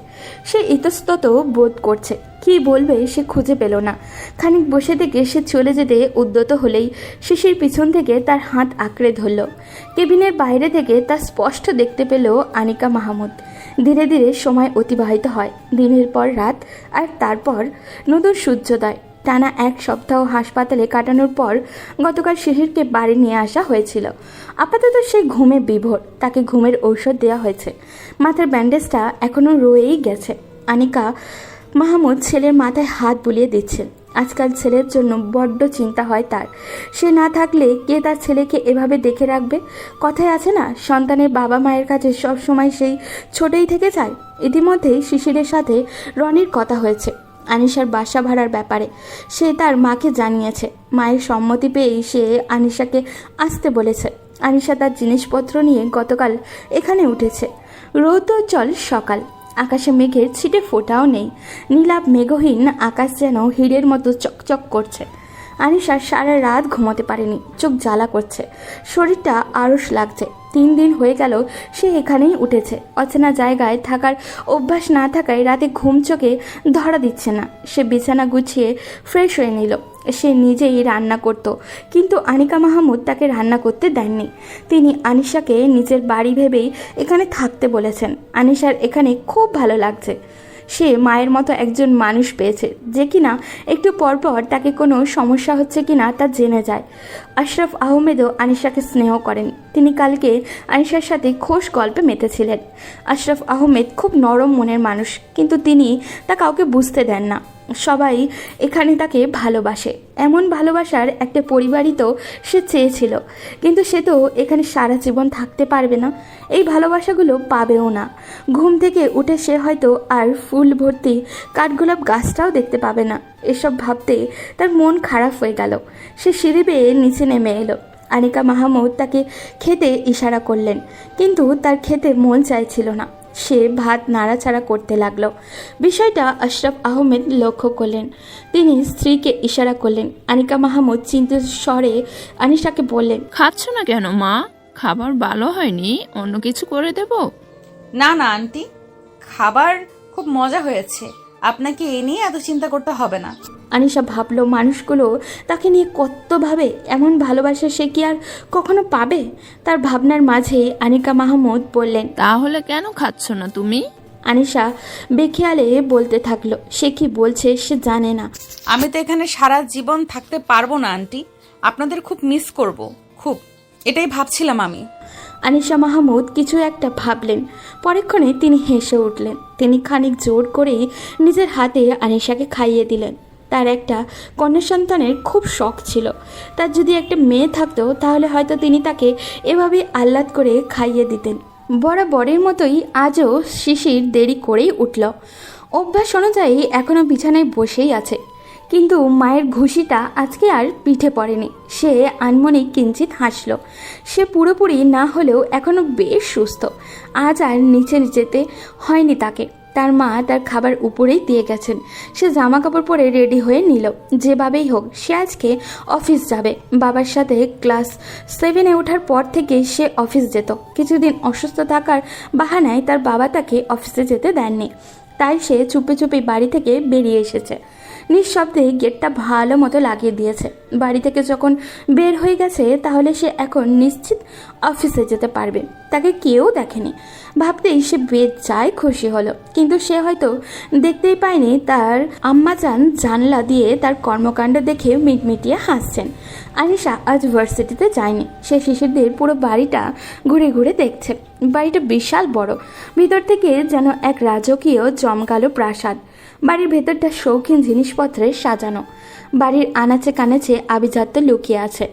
সে ইতস্তত বোধ করছে। কি বলবে সে খুঁজে পেল না। খানিক বসে থেকে সে চলে যেতে উদ্যত হলেই শিশির পিছন থেকে তার হাত আঁকড়ে ধরল। কেবিনের বাইরে থেকে তা স্পষ্ট দেখতে পেল আনিকা মাহমুদ। ধীরে ধীরে সময় অতিবাহিত হয়। দিনের পর রাত, আর তারপর নতুন সূর্যোদয়। টানা 1 সপ্তাহ হাসপাতালে কাটানোর পর গতকাল শিশিরকে বাড়ি নিয়ে আসা হয়েছিল। আপাতত সে ঘুমে বিভোর। তাকে ঘুমের ঔষধ দেওয়া হয়েছে। মাথার ব্যান্ডেজটা এখনও রয়েই গেছে। আনিকা মাহমুদ ছেলের মাথায় হাত বুলিয়ে দিচ্ছেন। আজকাল ছেলের জন্য বড্ড চিন্তা হয় তার। সে না থাকলে কে তার ছেলেকে এভাবে দেখে রাখবে? কথায় আছে না, সন্তানের বাবা মায়ের কাছে সবসময় সেই ছোটই থেকে যায়। ইতিমধ্যেই শিশিরের সাথে রনির কথা হয়েছে আনিশার বাসা ভাড়ার ব্যাপারে। সে তার মাকে জানিয়েছে। মায়ের সম্মতি পেয়েই সে আনিশাকে আসতে বলেছে। আনিশা তার জিনিসপত্র নিয়ে গতকাল এখানে উঠেছে। রৌদ্রোজ্জ্বল সকাল। আকাশে মেঘের ছিটে ফোঁটাও নেই। নীলাভ মেঘহীন আকাশ যেন হীরের মতো চকচক করছে। আনিশা সারা রাত ঘুমোতে পারেনি। চোখ জ্বালা করছে, শরীরটা আড়স লাগছে। 3 দিন হয়ে গেল সে এখানেই উঠেছে। অচেনা জায়গায় থাকার অভ্যাস না থাকায় রাতে ঘুম চোখে ধরা দিচ্ছে না। সে বিছানা গুছিয়ে ফ্রেশ হয়ে নিল। সে নিজেই রান্না করত, কিন্তু আনিকা মাহমুদ তাকে রান্না করতে দেননি। তিনি আনিশাকে নিজের বাড়ি ভেবেই এখানে থাকতে বলেছেন। আনিশার এখানে খুব ভালো লাগছে। সে মায়ের মতো একজন মানুষ পেয়েছে, যে কিনা একটু পরপর তাকে কোনো সমস্যা হচ্ছে কিনা তা জেনে যায়। আশরাফ আহমেদও আনিশাকে স্নেহ করেন। তিনি কালকে আনিশার সাথে খোশ গল্পে মেতেছিলেন। আশরাফ আহমেদ খুব নরম মনের মানুষ, কিন্তু তিনি তা কাউকে বুঝতে দেন না। সবাই এখানে তাকে ভালোবাসে। এমন ভালোবাসার একটা পরিবারই তো সে চেয়েছিল, কিন্তু সে তো এখানে সারা জীবন থাকতে পারবে না। এই ভালোবাসাগুলো পাবেও না। ঘুম থেকে উঠে সে হয়তো আর ফুল ভর্তি কাঠগোলাপ গাছটাও দেখতে পাবে না। এসব ভাবতে তার মন খারাপ হয়ে গেল। সে সিঁড়ি বেয়ে নিচে নেমে এলো। আনিকা মাহমুদ তাকে খেতে ইশারা করলেন, কিন্তু তার খেতে মন চাইছিল না। সে ভাত নাড়াচাড়া করতে লাগলো। বিষয়টা আশরাফ আহমেদ লক্ষ্য করলেন। তিনি স্ত্রীকে ইশারা করলেন। আনিকা মাহমুদ চিন্তিত স্বরে আনিশাকে বললেন, খাচ্ছ না কেন মা? খাবার ভালো হয়নি, অন্য কিছু করে দেব? না না আন্টি, খাবার খুব মজা হয়েছে। আপনাকে এ নিয়ে এত চিন্তা করতে হবে না। আনিশা ভাবলো মানুষগুলো তাকে নিয়ে কত ভাবে। এমন ভালোবাসা সে কি আর কখনো পাবে? তার ভাবনার মাঝে আনিকা মাহমুদ বললেন, তাহলে কেন খাচ্ছ না তুমি? আনিশা বেখেয়ালে বলতে থাকলো। সে কি বলছে সে জানে না। আমি তো এখানে সারা জীবন থাকতে পারবো না আন্টি। আপনাদের খুব মিস করব, খুব। এটাই ভাবছিলাম আমি। আনিশা মাহমুদ কিছু একটা ভাবলেন। পরক্ষণে তিনি হেসে উঠলেন। তিনি খানিক জোর করেই নিজের হাতে আনিশাকে খাইয়ে দিলেন। তার একটা কন্যা সন্তানের খুব শখ ছিল। তার যদি একটা মেয়ে থাকতো তাহলে হয়তো তিনি তাকে এভাবে আহ্লাদ করে খাইয়ে দিতেন। বরাবরের মতোই আজও শিশির দেরি করেই উঠল। অভ্যাস অনুযায়ী এখনও বিছানায় বসেই আছে, কিন্তু মায়ের ঘুষিটা আজকে আর পিঠে পড়েনি। সে আনমনেই কিঞ্চিত হাসল। সে পুরোপুরি না হলেও এখনও বেশ সুস্থ। আজ আর নিচে যেতে হয়নি তাকে। তার মা তার খাবার উপরেই দিয়ে গেছেন। সে জামা কাপড় পরে রেডি হয়ে নিল। যেভাবেই হোক সে আজকে অফিস যাবে। বাবার সাথে ক্লাস 7-এ ওঠার পর থেকে সে অফিস যেত। কিছুদিন অসুস্থ থাকার বাহানায় তার বাবা তাকে অফিসে যেতে দেননি। তাই সে চুপে চুপে বাড়ি থেকে বেরিয়ে এসেছে। নিঃশব্দে গেটটা ভালো মতো লাগিয়ে দিয়েছে। বাড়ি থেকে যখন বের হয়ে গেছে তাহলে সে এখন নিশ্চিত অফিসে যেতে পারবে, তাকে কেউ দেখেনি ভাবতেই সে বেজায় খুশি হলো। কিন্তু সে হয়তো দেখতেই পায়নি তার আম্মাজান জানলা দিয়ে তার কর্মকাণ্ড দেখে মিটমিটিয়ে হাসছেন। আনিশা আজ ভার্সিটিতে যায়নি। সে শিশিরদের পুরো বাড়িটা ঘুরে ঘুরে দেখছে। বাড়িটা বিশাল বড়, ভিতর থেকে যেন এক রাজকীয় জমকালো প্রাসাদ। বাড়ির ভেতরটা শৌখিন জিনিসপত্রে সাজানো। বাড়ির আনাচে কানাচে আভিজাত্য লুকিয়ে আছে।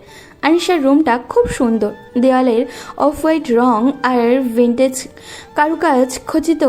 আনিশার রুমটা খুব সুন্দর। দেওয়ালের অফ হোয়াইট রং আর ভিন্টেজ কারুকাজ খচিত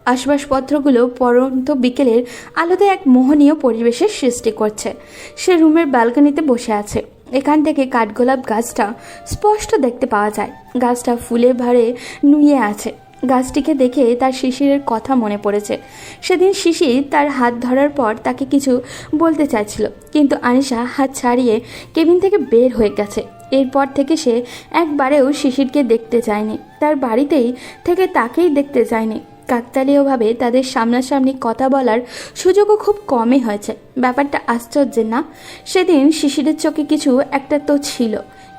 আসবাবপত্রগুলো পরন্ত বিকেলের আলোতে এক মোহনীয় পরিবেশের সৃষ্টি করছে। সে রুমের ব্যালকনিতে বসে আছে। এখান থেকে কাঠগোলাপ গাছটা স্পষ্ট দেখতে পাওয়া যায়। গাছটা ফুলে ভারে নুয়ে আছে। গাছটিকে দেখে তার শিশিরের কথা মনে পড়েছে। সেদিন শিশির তার হাত ধরার পর তাকে কিছু বলতে চাইছিল, কিন্তু আনিশা হাত ছাড়িয়ে কেবিন থেকে বের হয়ে গেছে। এরপর থেকে সে একবারেও শিশিরকে দেখতে যায়নি। তার বাড়িতেই থেকে তাকেই দেখতে যায়নি। কাকতালীয়ভাবে তাদের সামনাসামনি কথা বলার সুযোগও খুব কমই হয়েছে। ব্যাপারটা আশ্চর্যের না? সেদিন শিশিরের চোখে কিছু একটা তো ছিল।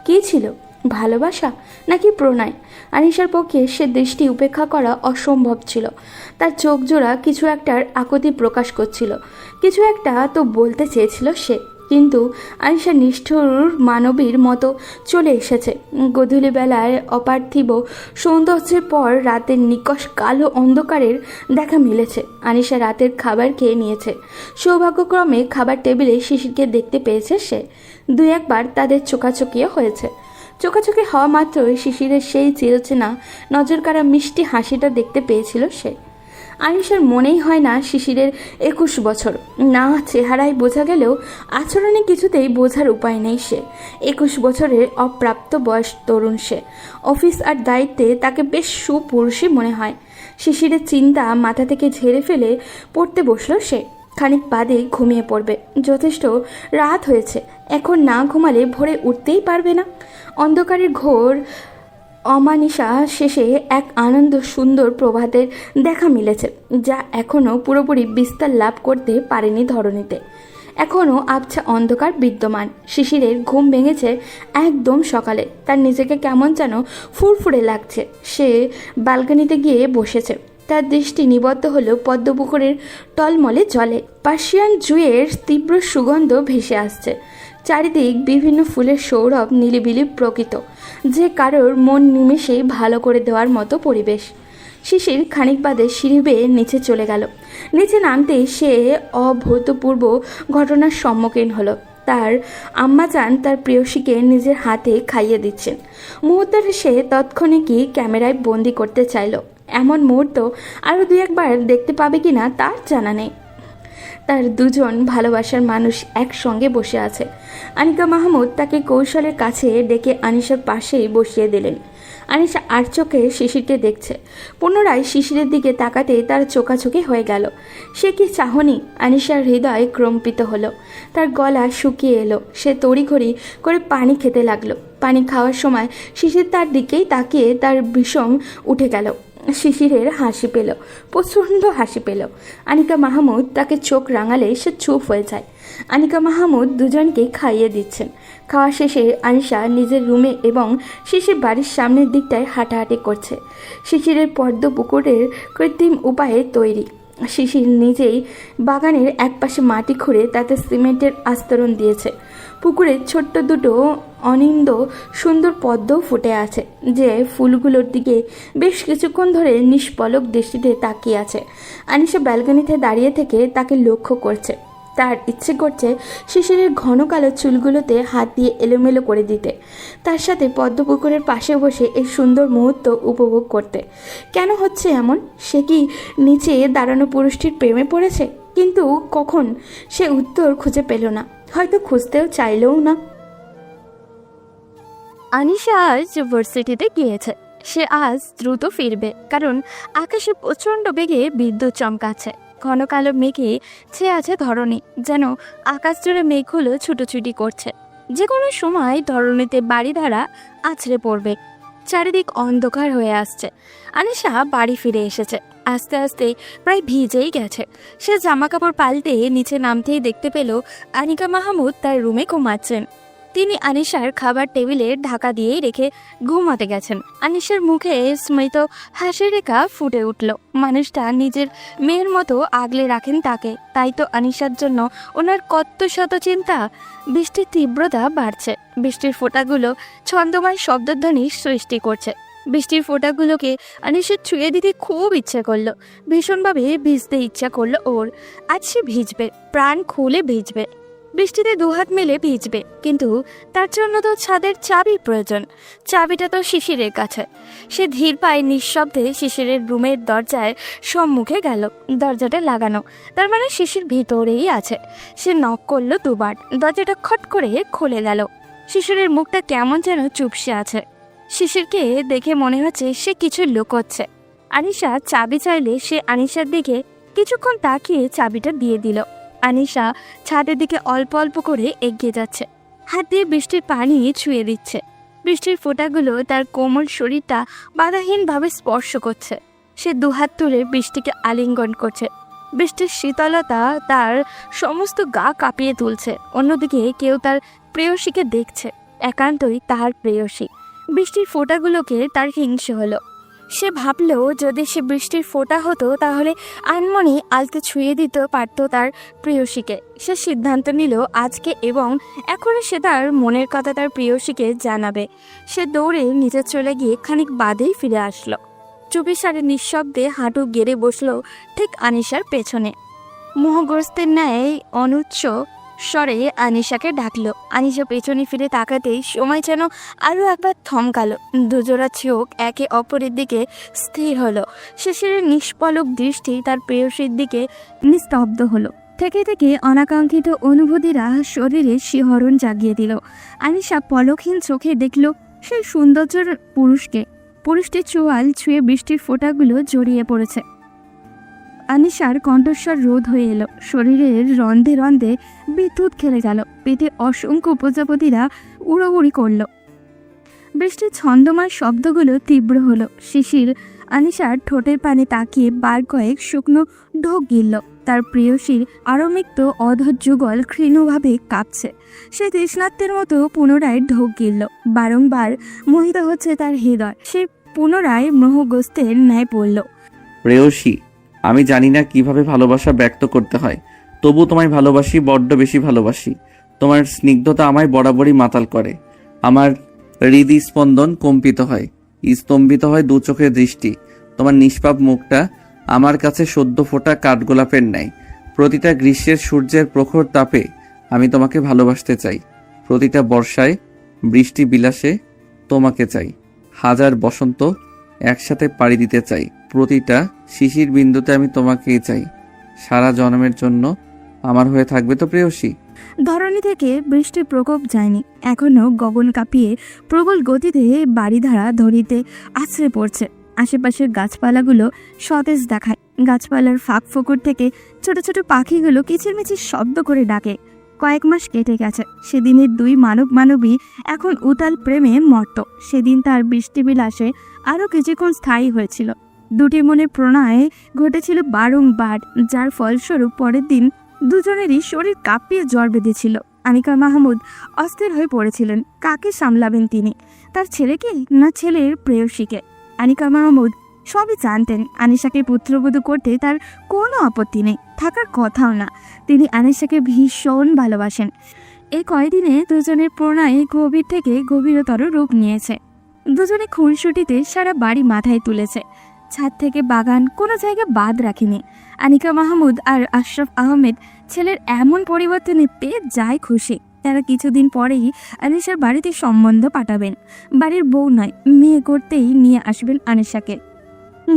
কী ছিল? ভালোবাসা নাকি প্রণয়? আনিশার পক্ষে সে দৃষ্টি উপেক্ষা করা অসম্ভব ছিল। তার চোখ জোড়া কিছু একটার আকুতি প্রকাশ করছিল। কিছু একটা তো বলতে চেয়েছিল সে, কিন্তু আনিশা নিষ্ঠুর মানবীর মতো চলে এসেছে। গধূলি বেলায় অপার্থিব সৌন্দর্যের পর রাতের নিকষ কালো অন্ধকারের দেখা মিলেছে। আনিশা রাতের খাবার খেয়ে নিয়েছে। সৌভাগ্যক্রমে খাবার টেবিলে শিশিরকে দেখতে পেয়েছে সে। দুই একবার তাদের চোখাচোখিও হয়েছে। চোখাচোখি হওয়া মাত্রই শিশিরের সেই চিরচেনা নজরকাড়া মিষ্টি হাসিটা দেখতে পেয়েছিল সে। আনিশার মনেই হয় না শিশিরের 21 বছর। না চেহারায় বোঝা গেলেও আচরণে কিছুতেই বোঝার উপায় নেই সে 21 বছরের অপ্রাপ্ত বয়স তরুণ সে। অফিস আর দায়িত্বে তাকে বেশ সুপুরুষই মনে হয়। শিশিরের চিন্তা মাথা থেকে ঝেড়ে ফেলে পড়তে বসলো সে। খানিক বাদে ঘুমিয়ে পড়বে। যথেষ্ট রাত হয়েছে, এখন না ঘুমালে ভোরে উঠতেই পারবে না। অন্ধকারের ঘোর অমানিশা শেষে এক আনন্দ সুন্দর প্রভাতের দেখা মিলেছে, যা এখনও পুরোপুরি বিস্তার লাভ করতে পারেনি ধরণীতে। এখনও আবছা অন্ধকার বিদ্যমান। শিশিরের ঘুম ভেঙেছে একদম সকালে। তার নিজেকে কেমন যেন ফুরফুরে লাগছে। সে ব্যালকনিতে গিয়ে বসেছে। তার দৃষ্টি নিবদ্ধ হলো পদ্মপুকুরের টলমলে জলে। পার্সিয়ান জুঁয়ের তীব্র সুগন্ধ ভেসে আসছে। চারিদিক বিভিন্ন ফুলের সৌরভ নিলিবিলি প্রকৃত, যে কারোর মন নিমেষেই ভালো করে দেওয়ার মতো পরিবেশ। শিশির খানিক বাদে সিঁড়ি বেয়ে নিচে চলে গেল। নিচে নামতেই সে অভূতপূর্ব ঘটনার সম্মুখীন হলো। তার আম্মাজান তার প্রেয়সীকে নিজের হাতে খাইয়ে দিচ্ছেন। মুহূর্তটা সে তৎক্ষণিকই ক্যামেরায় বন্দি করতে চাইল। এমন মুহূর্ত আরও দু একবার দেখতে পাবে কিনা তার জানা নেই। তার দুজন ভালোবাসার মানুষ একসঙ্গে বসে আছে। আনিকা মাহমুদ তাকে কৌশলের কাছে ডেকে আনিশার পাশেই বসিয়ে দিলেন। আনিশা আর চোখে শিশিরকে দেখছে। পুনরায় শিশিরের দিকে তাকাতে তার চোখাচোখি হয়ে গেল। সে কি চাহনি? আনিশার হৃদয় কম্পিত হলো। তার গলা শুকিয়ে এলো। সে তড়িঘড়ি করে পানি খেতে লাগলো। পানি খাওয়ার সময় শিশির তার দিকেই তাকিয়ে তার বিষম উঠে গেল। শিশিরের হাসি পেল, প্রচণ্ড হাসি পেল। আনিকা মাহমুদ তাকে চোখ রাঙালে সে চুপ হয়ে যায়। আনিকা মাহমুদ দুজনকে খাইয়ে দিচ্ছেন। খাওয়া শেষে আনিশা নিজের রুমে এবং শিশির বাড়ির সামনের দিকটায় হাঁটাহাঁটি করছে। শিশিরের পদ্ম পুকুরের কৃত্রিম উপায়ে তৈরি। শিশির নিজেই বাগানের একপাশে মাটি খুঁড়ে তাতে সিমেন্টের আস্তরণ দিয়েছে। পুকুরে ছোট্ট দুটো অনিন্দ সুন্দর পদ্ম ফুটে আছে, যে ফুলগুলোর দিকে বেশ কিছুক্ষণ ধরে নিষ্পলক দৃষ্টিতে তাকিয়ে আছে। আনিশা ব্যালকনিতে দাঁড়িয়ে থেকে তাকে লক্ষ্য করছে। তার ইচ্ছে করছে শিশিরের ঘন কালো চুলগুলোতে হাত দিয়ে এলোমেলো করে দিতে, তার সাথে পদ্মপুকুরের পাশে বসে এই সুন্দর মুহূর্ত উপভোগ করতে। কেন হচ্ছে এমন? সে কি নিচে দাঁড়ানো পুরুষটির প্রেমে পড়েছে? কিন্তু কখন? সে উত্তর খুঁজে পেল না, হয়তো খুঁজতেও চাইলেও না। আনিশা আজ ভার্সিটিতে গিয়েছে। সে আজ দ্রুত ফিরবে, কারণ আকাশে প্রচণ্ড বেগে বিদ্যুৎ চমকাচ্ছে। ঘন কালো মেঘে ছেয়ে আছে ধরণী, যেন আকাশ জুড়ে মেঘগুলো ছুটোছুটি করছে। যে কোনো সময় ধরণীতে বাড়ি ধারা আছড়ে পড়বে। চারিদিক অন্ধকার হয়ে আসছে। আনিশা বাড়ি ফিরে এসেছে। আস্তে আস্তে প্রায় ভিজেই গেছে। সে জামা কাপড় পাল্টে নিচে নামতেই দেখতে পেল আনিকা মাহমুদ তার রুমে ঘুমাচ্ছেন। তিনি আনিশার খাবার টেবিলে ঢাকা দিয়েই রেখে ঘুমাতে গেছেন। আনিশার মুখে স্মিত হাসির রেখা ফুটে উঠল। মানুষটা নিজের মেয়ের মতো আগলে রাখেন তাকে, তাই তো আনিশার জন্য ওনার কত শত চিন্তা। বৃষ্টির তীব্রতা বাড়ছে, বৃষ্টির ফোঁটাগুলো ছন্দময় শব্দধ্বনি সৃষ্টি করছে। বৃষ্টির ফোঁটাগুলোকে আনিশার ছুঁয়ে দিতে খুব ইচ্ছে করলো, ভীষণভাবে ভিজতে ইচ্ছা করলো ওর। আজ সে ভিজবে, প্রাণ খুলে ভিজবে, বৃষ্টিতে দুহাত মেলে ভিজবে, কিন্তু তার জন্য তো ছাদের চাবির প্রয়োজন। চাবিটা তো শিশিরের কাছে। সে ধীর পায়ে নিঃশব্দে শিশিরের রুমের দরজায় সম্মুখে গেল। দরজাটা লাগানো, তার মানে শিশির ভিতরেই আছে। সে নক করলো দুবার, দরজাটা খট করে খুলে গেল। শিশিরের মুখটা কেমন যেন চুপসে আছে। শিশিরকে দেখে মনে হচ্ছে সে কিছু লুকোচ্ছে। আনিশা চাবি চাইলে সে আনিশার দিকে কিছুক্ষণ তাকিয়ে চাবিটা দিয়ে দিল। আনিশা ছাদের দিকে অল্প অল্প করে এগিয়ে যাচ্ছে, হাত দিয়ে বৃষ্টির পানি ছুঁয়ে দিচ্ছে। বৃষ্টির ফোঁটাগুলো তার কোমল শরীরটা বাধাহীনভাবে স্পর্শ করছে। সে দুহাত তুলে বৃষ্টিকে আলিঙ্গন করছে। বৃষ্টির শীতলতা তার সমস্ত গা কাঁপিয়ে তুলছে। অন্যদিকে কেউ তার প্রেয়সীকে দেখছে, একান্তই তার প্রেয়সী। বৃষ্টির ফোঁটাগুলোকে তার হিংসে হলো। সে ভাবল যদি সে বৃষ্টির ফোঁটা হতো তাহলে আনমনে আলতে ছুঁয়ে দিতে পারত তার প্রেয়সীকে। সে সিদ্ধান্ত নিল আজকে এবং এখনই সে তার মনের কথা তার প্রেয়সীকে জানাবে। সে দৌড়ে নিচে চলে গিয়ে খানিক বাদেই ফিরে আসলো। চুপিসারে নিঃশব্দে হাঁটু গেড়ে বসলো ঠিক আনিশার পেছনে। মোহগ্রস্তের ন্যায় অনুচ্চ স্বরে আনিশাকে ডাকলো। আনিশা পেছনে ফিরে তাকাতেই সময় যেন আরও একবার থমকালো। দুজোড়া চোখ একে অপরের দিকে স্থির হলো। শিশিরের নিষ্পলক দৃষ্টি তার প্রেয়সীর দিকে নিস্তব্ধ হলো। থেকে থেকে অনাকাঙ্ক্ষিত অনুভূতিরা শরীরে শিহরণ জাগিয়ে দিল। আনিশা পলকহীন চোখে দেখল সেই সৌন্দর্যের পুরুষটির চোয়াল ছুঁয়ে বৃষ্টির ফোঁটাগুলো জড়িয়ে পড়েছে। আনিশার কণ্ঠস্বর রোধ হয়ে এলো। শরীরের রন্ধে রন্ধে বিদ্যুৎ খেলে গেল। পেটে অসংখ্য প্রজাপতিরা উড়োউড়ি করল। বৃষ্টির ছন্দময় শব্দগুলো তীব্র হলো। শিশির আনিশার ঠোঁটের পানে তাকিয়ে বার কয়েক শুকনো ঢোক গিলল। তার প্রেয়সীর আরমিক্ত অধর যুগল ক্ষীণভাবে কাঁপছে। সে তৃষ্ণার্তের মতো পুনরায় ঢোক গিলল। বারংবার মোহিত হচ্ছে তার হৃদয়। সে পুনরায় মোহগ্রস্তের ন্যায় পড়ল। প্রেয়সী, আমি জানি না কিভাবে ভালোবাসা ব্যক্ত করতে হয়, তবু তোমায় ভালোবাসি, বড্ড বেশি ভালোবাসি। তোমার স্নিগ্ধতা আমায় বরাবরই মাতাল করে। আমার হৃদস্পন্দন কম্পিত হয়, স্তম্ভিত হয় দু চোখের দৃষ্টি। তোমার নিষ্পাপ মুখটা আমার কাছে সদ্য ফোটা কাঠগোলাপের ন্যায়। প্রতিটা গ্রীষ্মের সূর্যের প্রখর তাপে আমি তোমাকে ভালোবাসতে চাই। প্রতিটা বর্ষায় বৃষ্টি বিলাসে তোমাকে চাই। হাজার বসন্ত একসাথে পাড়ি দিতে চাই। প্রতিটা শিশির বিন্দুতে আমি তোমাকেই চাই। সারা জন্মের জন্য আমার হয়ে থাকবে তো প্রেয়সী? ধরণী থেকে বৃষ্টির প্রকোপ যায়নি। এখনো গগন কাঁপিয়ে প্রবল গতিতে বাড়িধারা ধরিতে আছড়ে পড়ছে। আশেপাশের গাছপালাগুলো সতেজ দেখায়। গাছপালার ফাঁক ফোকর থেকে ছোট ছোট পাখিগুলো কিচিরমিচির শব্দ করে ডাকে। কয়েক মাস কেটে গেছে। সেদিনের দুই মানবী এখন উতাল প্রেমে মত্ত। সেদিন তার বৃষ্টিবিলাসে আরও কিছুক্ষণ স্থায়ী হয়েছিল। দুটি মনে প্রণয়ে ঘটেছিল বারংবার, যার ফলস্বরূপ পরের দিন দুজনেরই শরীর কাঁপিয়ে জ্বর বেঁধেছিল। আনিকা মাহমুদ অস্থির হয়ে পড়েছিলেন। কাকে সামলাবেন তিনি, তার ছেলেকে না ছেলের প্রেয়সীকে? আনিকা মাহমুদ সবই জানতেন। আনিশাকে পুত্রবধূ করতে তার কোনো আপত্তি নেই, থাকার কথাও না। তিনি আনিশাকে ভীষণ ভালোবাসেন। এই কয়দিনে দুজনের প্রণয়ে গভীর থেকে গভীরতর রূপ নিয়েছে। দুজনে খুনসুটিতে সারা বাড়ি মাথায় তুলেছে। ছাদ থেকে বাগান কোনো জায়গা বাদ রাখেনি। আনিকা মাহমুদ আর আশরাফ আহমেদ ছেলের এমন পরিবর্তনে পেয়ে যায় খুশি। তারা কিছুদিন পরেই আনিশার বাড়িতে সম্বন্ধ পাঠাবেন। বাড়ির বউ নয়, মেয়ে করতেই নিয়ে আসবেন আনিশাকে।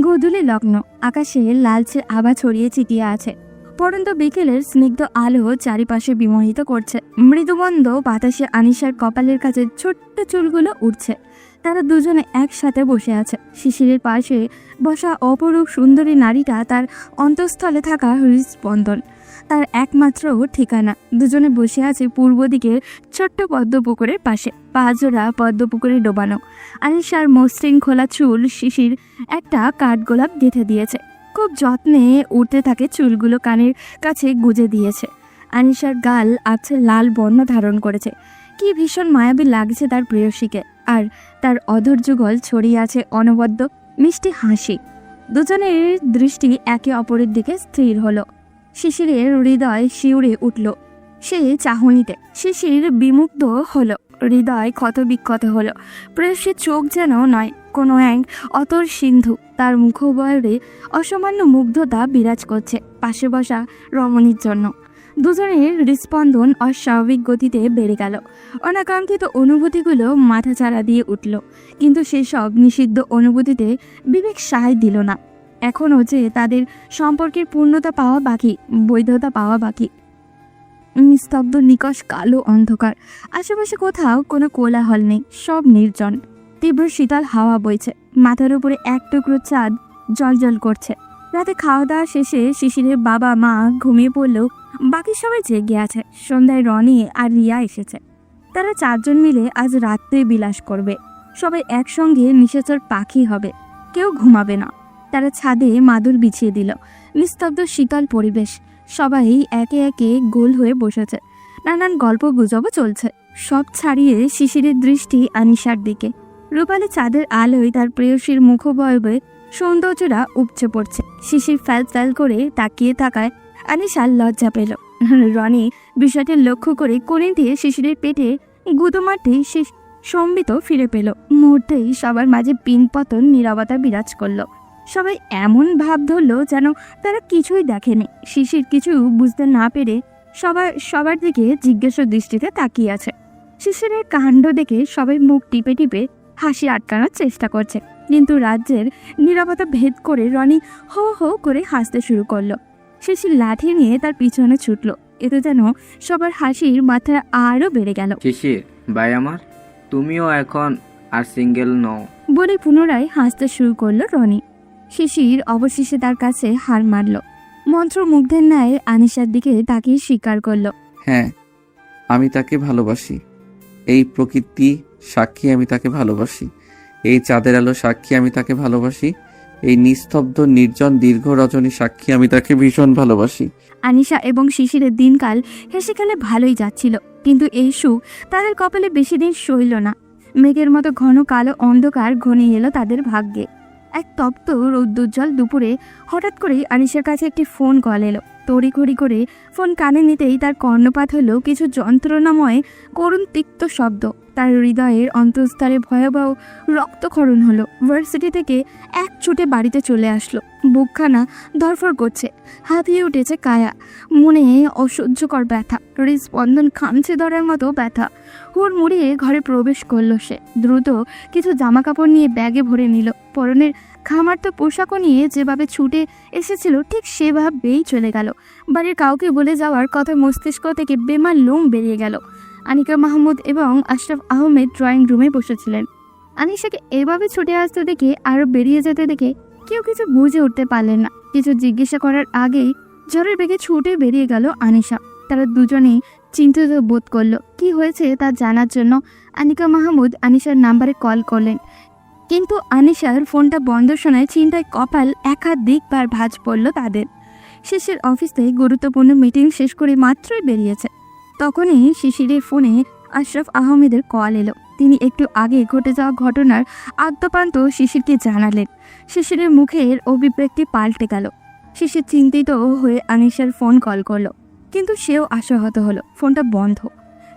গোধূলি লগ্ন, আকাশে লালচে আভা ছড়িয়ে ছিটিয়ে আছে। পরন্ত বিকেলের স্নিগ্ধ আলো চারিপাশে বিমোহিত করছে। মৃদুমন্দ বাতাসে আনিশার কপালের কাছে ছোট্ট চুলগুলো উঠছে। তারা দুজনে একসাথে বসে আছে। শিশিরের পাশে বসা অপরূপ সুন্দরী নারীটা তার অন্তঃস্থলে থাকা হৃদস্পন্দন, তার একমাত্র ঠিকানা। দুজনে বসে আছে পূর্ব দিকের ছোট্ট পদ্মপুকুরের পাশে, পাঁচজোড়া পদ্মপুকুরে ডোবানো। আনিশার মসৃণ খোলা চুল শিশির একটা কাঠগোলাপ গেঁথে দিয়েছে। খুব যত্নে উঠতে থাকে চুলগুলো কানের কাছে গুজে দিয়েছে। আনিশার গাল আছে লাল বর্ণ ধারণ করেছে। কি ভীষণ মায়াবী লাগছে তার প্রেয়সীকে, আর তার অধর যুগল ছড়িয়ে আছে অনবদ্য মিষ্টি হাসি। দুজনের দৃষ্টি একে অপরের দিকে স্থির হলো। শিশিরের হৃদয় শিউরে উঠল সে চাহনিতে। শিশির বিমুগ্ধ হলো, হৃদয় ক্ষতবিক্ষত হলো। প্রেয়সীর চোখ যেন নয়, কোনো এক অতর সিন্ধু। তার মুখবয়রে অসামান্য মুগ্ধতা বিরাজ করছে পাশে বসা রমণীর জন্য। দুজনের হৃস্পন্দন অস্বাভাবিক গতিতে বেড়ে গেল। অনাকাঙ্ক্ষিত অনুভূতিগুলো মাথাচাড়া দিয়ে উঠল, কিন্তু সেসব নিষিদ্ধ অনুভূতিতে বিবেক সায় দিল না। এখনও যে তাদের সম্পর্কের পূর্ণতা পাওয়া বাকি, বৈধতা পাওয়া বাকি। নিস্তব্ধ নিকষ কালো অন্ধকার। আশেপাশে কোথাও কোনো কোলাহল নেই, সব নির্জন। তীব্র শীতল হাওয়া বইছে, মাথার উপরে এক টুকরো চাঁদ জলজল করছে। রাতে খাওয়া দাওয়া শেষে শিশিরের বাবা মা ঘুমিয়ে পড়লেও বাকি সবাই জেগে আছে। সন্ধ্যায় রনি আর রিয়া এসেছে। তারা চারজন মিলে আজ রাত্রে বিলাস করবে। সবাই একসঙ্গে নিশাচর পাখি হবে, কেউ ঘুমাবে না। তারা ছাদে মাদুর বিছিয়ে দিল। নিস্তব্ধ শীতল পরিবেশ। সবাই একে একে গোল হয়ে বসেছে। নানান গল্প গুজবও চলছে। সব ছাড়িয়ে শিশিরের দৃষ্টি আনিশার দিকে। রূপালী চাঁদের আলোয় তার প্রেয়সীর মুখবয়বে সৌন্দর্যরা উপচে পড়ছে। শিশির ফ্যাল ফ্যাল করে তাকিয়ে থাকায় আনিশা লজ্জা পেল। রনি বিষয়টি লক্ষ্য করে কোণে দিয়ে শিশিরের পেটে গুঁতো মারতেই সে সম্বিত ফিরে পেল। মুহূর্তেই সবার মাঝে পিনপতন নীরবতা বিরাজ করলো। সবাই এমন ভাব ধরল যেন তারা কিছুই দেখেনি। শিশির কিছু বুঝতে না পেরে সবার দিকে জিজ্ঞাসা দৃষ্টিতে তাকিয়ে আছে। শিশিরের কাণ্ড দেখে সবাই মুখ টিপে টিপে হাসি আটকানোর চেষ্টা করছে, কিন্তু রাজ্যের নীরবতা ভেদ করে রনি হো হো করে হাসতে শুরু করলো। শিশির লাঠি নিয়ে তার পিছনে ছুটলো। এতে যেন সবার হাসির মাত্রা আরও বেড়ে গেল। শিশির ভাই আমার, তুমিও এখন আর সিঙ্গেল নও বলে পুনরায় হাসতে শুরু করলো রনি। শিশির অবশেষে তার কাছে হার মারল। মন্ত্রমুগ্ধের ন্যায় আনিশার দিকে তাকিয়ে স্বীকার করলো, হ্যাঁ, আমি তাকে ভালোবাসি। এই প্রকৃতি সাক্ষী আমি তাকে ভালোবাসি। এই চাঁদের আলো সাক্ষী আমি তাকে ভালোবাসি। এই নিস্তব্ধ নির্জন দীর্ঘ রজনী সাক্ষী আমি তাকে ভীষণ ভালোবাসি। আনিশা এবং শিশিরের দিনকাল হেসে খেলে ভালোই যাচ্ছিল, কিন্তু এই সুখ তাদের কপালে বেশি দিন সইল না। মেঘের মতো ঘন কালো অন্ধকার ঘনিয়ে এলো তাদের ভাগ্যে। এক তপ্ত রৌদ্রোজ্জ্বল দুপুরে হঠাৎ করেই আনিশার কাছে একটি ফোন কল এলো। তড়িঘড়ি করে ফোন কানে নিতেই তার কর্ণপাত হলো কিছু যন্ত্রণাময় করুণ তিক্ত শব্দ। তার হৃদয়ের অন্তঃস্থলে ভয়াবহ রক্তক্ষরণ হলো। ভার্সিটি থেকে এক ছুটে বাড়িতে চলে আসলো। বুকখানা ধরফর করছে, হাঁপিয়ে উঠেছে কায়া। মনে অসহ্যকর ব্যথা, হৃদস্পন্দন খামচে ধরার মতো ব্যথা। হুড় মুড়িয়ে ঘরে প্রবেশ করলো সে। দ্রুত কিছু জামা কাপড় নিয়ে ব্যাগে ভরে নিল। পরনের খামারতো পোশাকও নিয়ে যেভাবে ছুটে এসেছিল ঠিক সেভাবেই চলে গেল। বাড়ির কাউকে বলে যাওয়ার কথা মস্তিষ্ক থেকে বেমার লোম বেরিয়ে গেল। আনিকা মাহমুদ এবং আশরাফ আহমেদ ড্রয়িং রুমে বসেছিলেন। আনিশাকে এভাবে ছুটে আসতে দেখে আর বেরিয়ে যেতে দেখে কেউ কিছু বুঝে উঠতে পারলেন না। কিছু জিজ্ঞাসা করার আগেই ঝড়ের বেগে ছুটে বেরিয়ে গেল আনিশা। তারা দুজনেই চিন্তিত বোধ করলো। কি হয়েছে তা জানার জন্য আনিকা মাহমুদ আনিশার নাম্বারে কল করলেন, কিন্তু আনিশার ফোনটা বন্ধ শোনায় চিন্তায় কপাল একাধিকবার ভাঁজ পড়ল তাদের। শেষের অফিসে গুরুত্বপূর্ণ মিটিং শেষ করে মাত্রই বেরিয়েছে, তখনই শিশিরের ফোনে আশরাফ আহমেদের কল এলো। তিনি একটু আগে ঘটে যাওয়া ঘটনার আদ্যপান্ত শিশিরকে জানালেন। শিশিরের মুখের অভিব্যক্তি পাল্টে গেল। শিশির চিন্তিত হয়ে আনিশার ফোন কল করলো, কিন্তু সেও আশাহত হলো। ফোনটা বন্ধ।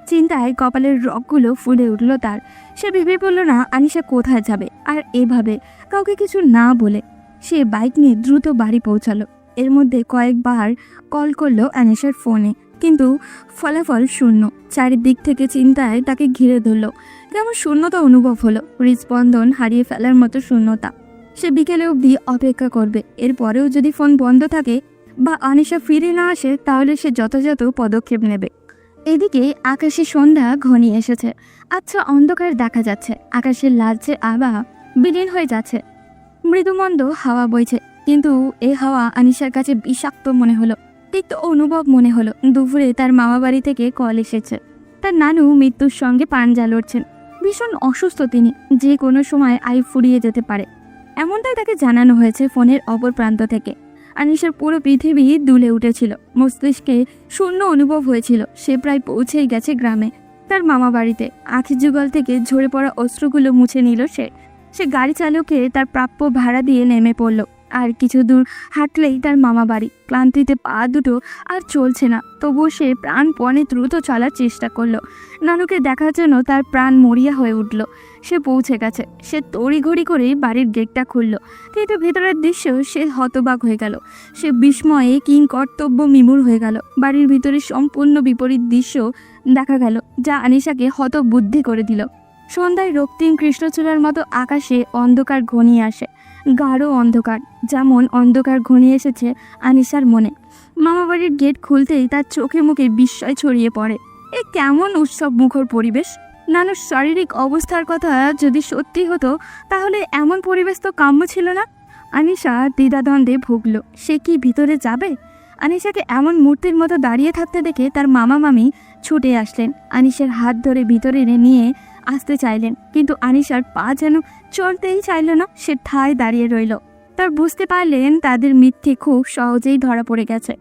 চিন্তায় কপালের রগগুলো ফুলে উঠল তার। সে ভেবে বলল না আনিশা কোথায় যাবে, আর এভাবে কাউকে কিছু না বলে সে বাইক নিয়ে দ্রুত বাড়ি পৌঁছালো। এর মধ্যে কয়েকবার কল করলো আনিশার ফোনে, কিন্তু ফলাফল শূন্য। চারিদিক থেকে চিন্তায় তাকে ঘিরে ধরল। কেমন শূন্যতা অনুভব হলো, হৃদস্পন্দন হারিয়ে ফেলার মতো শূন্যতা। সে বিকেলে অবধি অপেক্ষা করবে। এরপরেও যদি ফোন বন্ধ থাকে বা আনিশা ফিরে না আসে, তাহলে সে যথাযথ পদক্ষেপ নেবে। এদিকে আকাশে সন্ধ্যা ঘনিয়ে এসেছে। আচ্ছা অন্ধকার দেখা যাচ্ছে। আকাশের লালচে আভা বিলীন হয়ে যাচ্ছে। মৃদুমন্দ হাওয়া বইছে, কিন্তু এই হাওয়া আনিশার কাছে বিষাক্ত মনে হলো। তিক্ত অনুভব মনে হলো। দুপুরে তার মামা বাড়ি থেকে কল এসেছে। তার নানু মৃত্যুর সঙ্গে পাঞ্জা লড়ছেন। ভীষণ অসুস্থ তিনি, যে কোনো সময় আয়ু ফুরিয়ে যেতে পারে, এমনটাই তাকে জানানো হয়েছে ফোনের অপর প্রান্ত থেকে। আনিশার পুরো পৃথিবী দুলে উঠেছিল, মস্তিষ্কে শূন্য অনুভব হয়েছিল। সে প্রায় পৌঁছেই গেছে গ্রামে, তার মামা বাড়িতে। আখির যুগল থেকে ঝরে পড়া অস্ত্রগুলো মুছে নিল সে গাড়ি চালককে তার প্রাপ্য ভাড়া দিয়ে নেমে পড়ল। আর কিছু দূর হাঁটলেই তার মামা বাড়ি। ক্লান্তিতে পা দুটো আর চলছে না, তবুও সে প্রাণপণে দ্রুত চলার চেষ্টা করলো। নানুকে দেখার জন্য তার প্রাণ মরিয়া হয়ে উঠল। সে পৌঁছে গেছে। সে তড়িঘড়ি করে বাড়ির গেটটা খুলল, কিন্তু ভেতরের দৃশ্য সে হতবাক হয়ে গেল। সে বিস্ময়ে কিংকর্তব্য বিমূঢ় হয়ে গেল। বাড়ির ভিতরে সম্পূর্ণ বিপরীত দৃশ্য দেখা গেল, যা আনিশাকে হতবুদ্ধি করে দিল। সন্ধ্যায় রক্তিম কৃষ্ণচূড়ার মতো আকাশে অন্ধকার ঘনিয়ে আসে, গাঢ় অন্ধকার, যেমন অন্ধকার ঘনিয়ে এসেছে আনিশার মনে। মামাবাড়ির গেট খুলতেই তার চোখে মুখে বিস্ময় ছড়িয়ে পড়ে। এ কেমন উৎসব মুখর পরিবেশ! নানুর শারীরিক অবস্থার কথা যদি সত্যি হতো, তাহলে এমন পরিবেশ তো কাম্য ছিল না। আনিশা দ্বিধাদ্বন্দ্বে ভুগল, সে কি ভিতরে যাবে? আনিশাকে এমন মূর্তির মতো দাঁড়িয়ে থাকতে দেখে তার মামা মামি ছুটে আসলেন। আনিশার হাত ধরে ভিতরে নিয়ে আসতে চাইলেন, কিন্তু আনিশার পা যেন চলতেই চাইল না। সে ঠায় দাঁড়িয়ে রইল। তার বুঝতে পারলেন তাদের মিথ্যে খুব সহজেই ধরা পড়ে গেছে।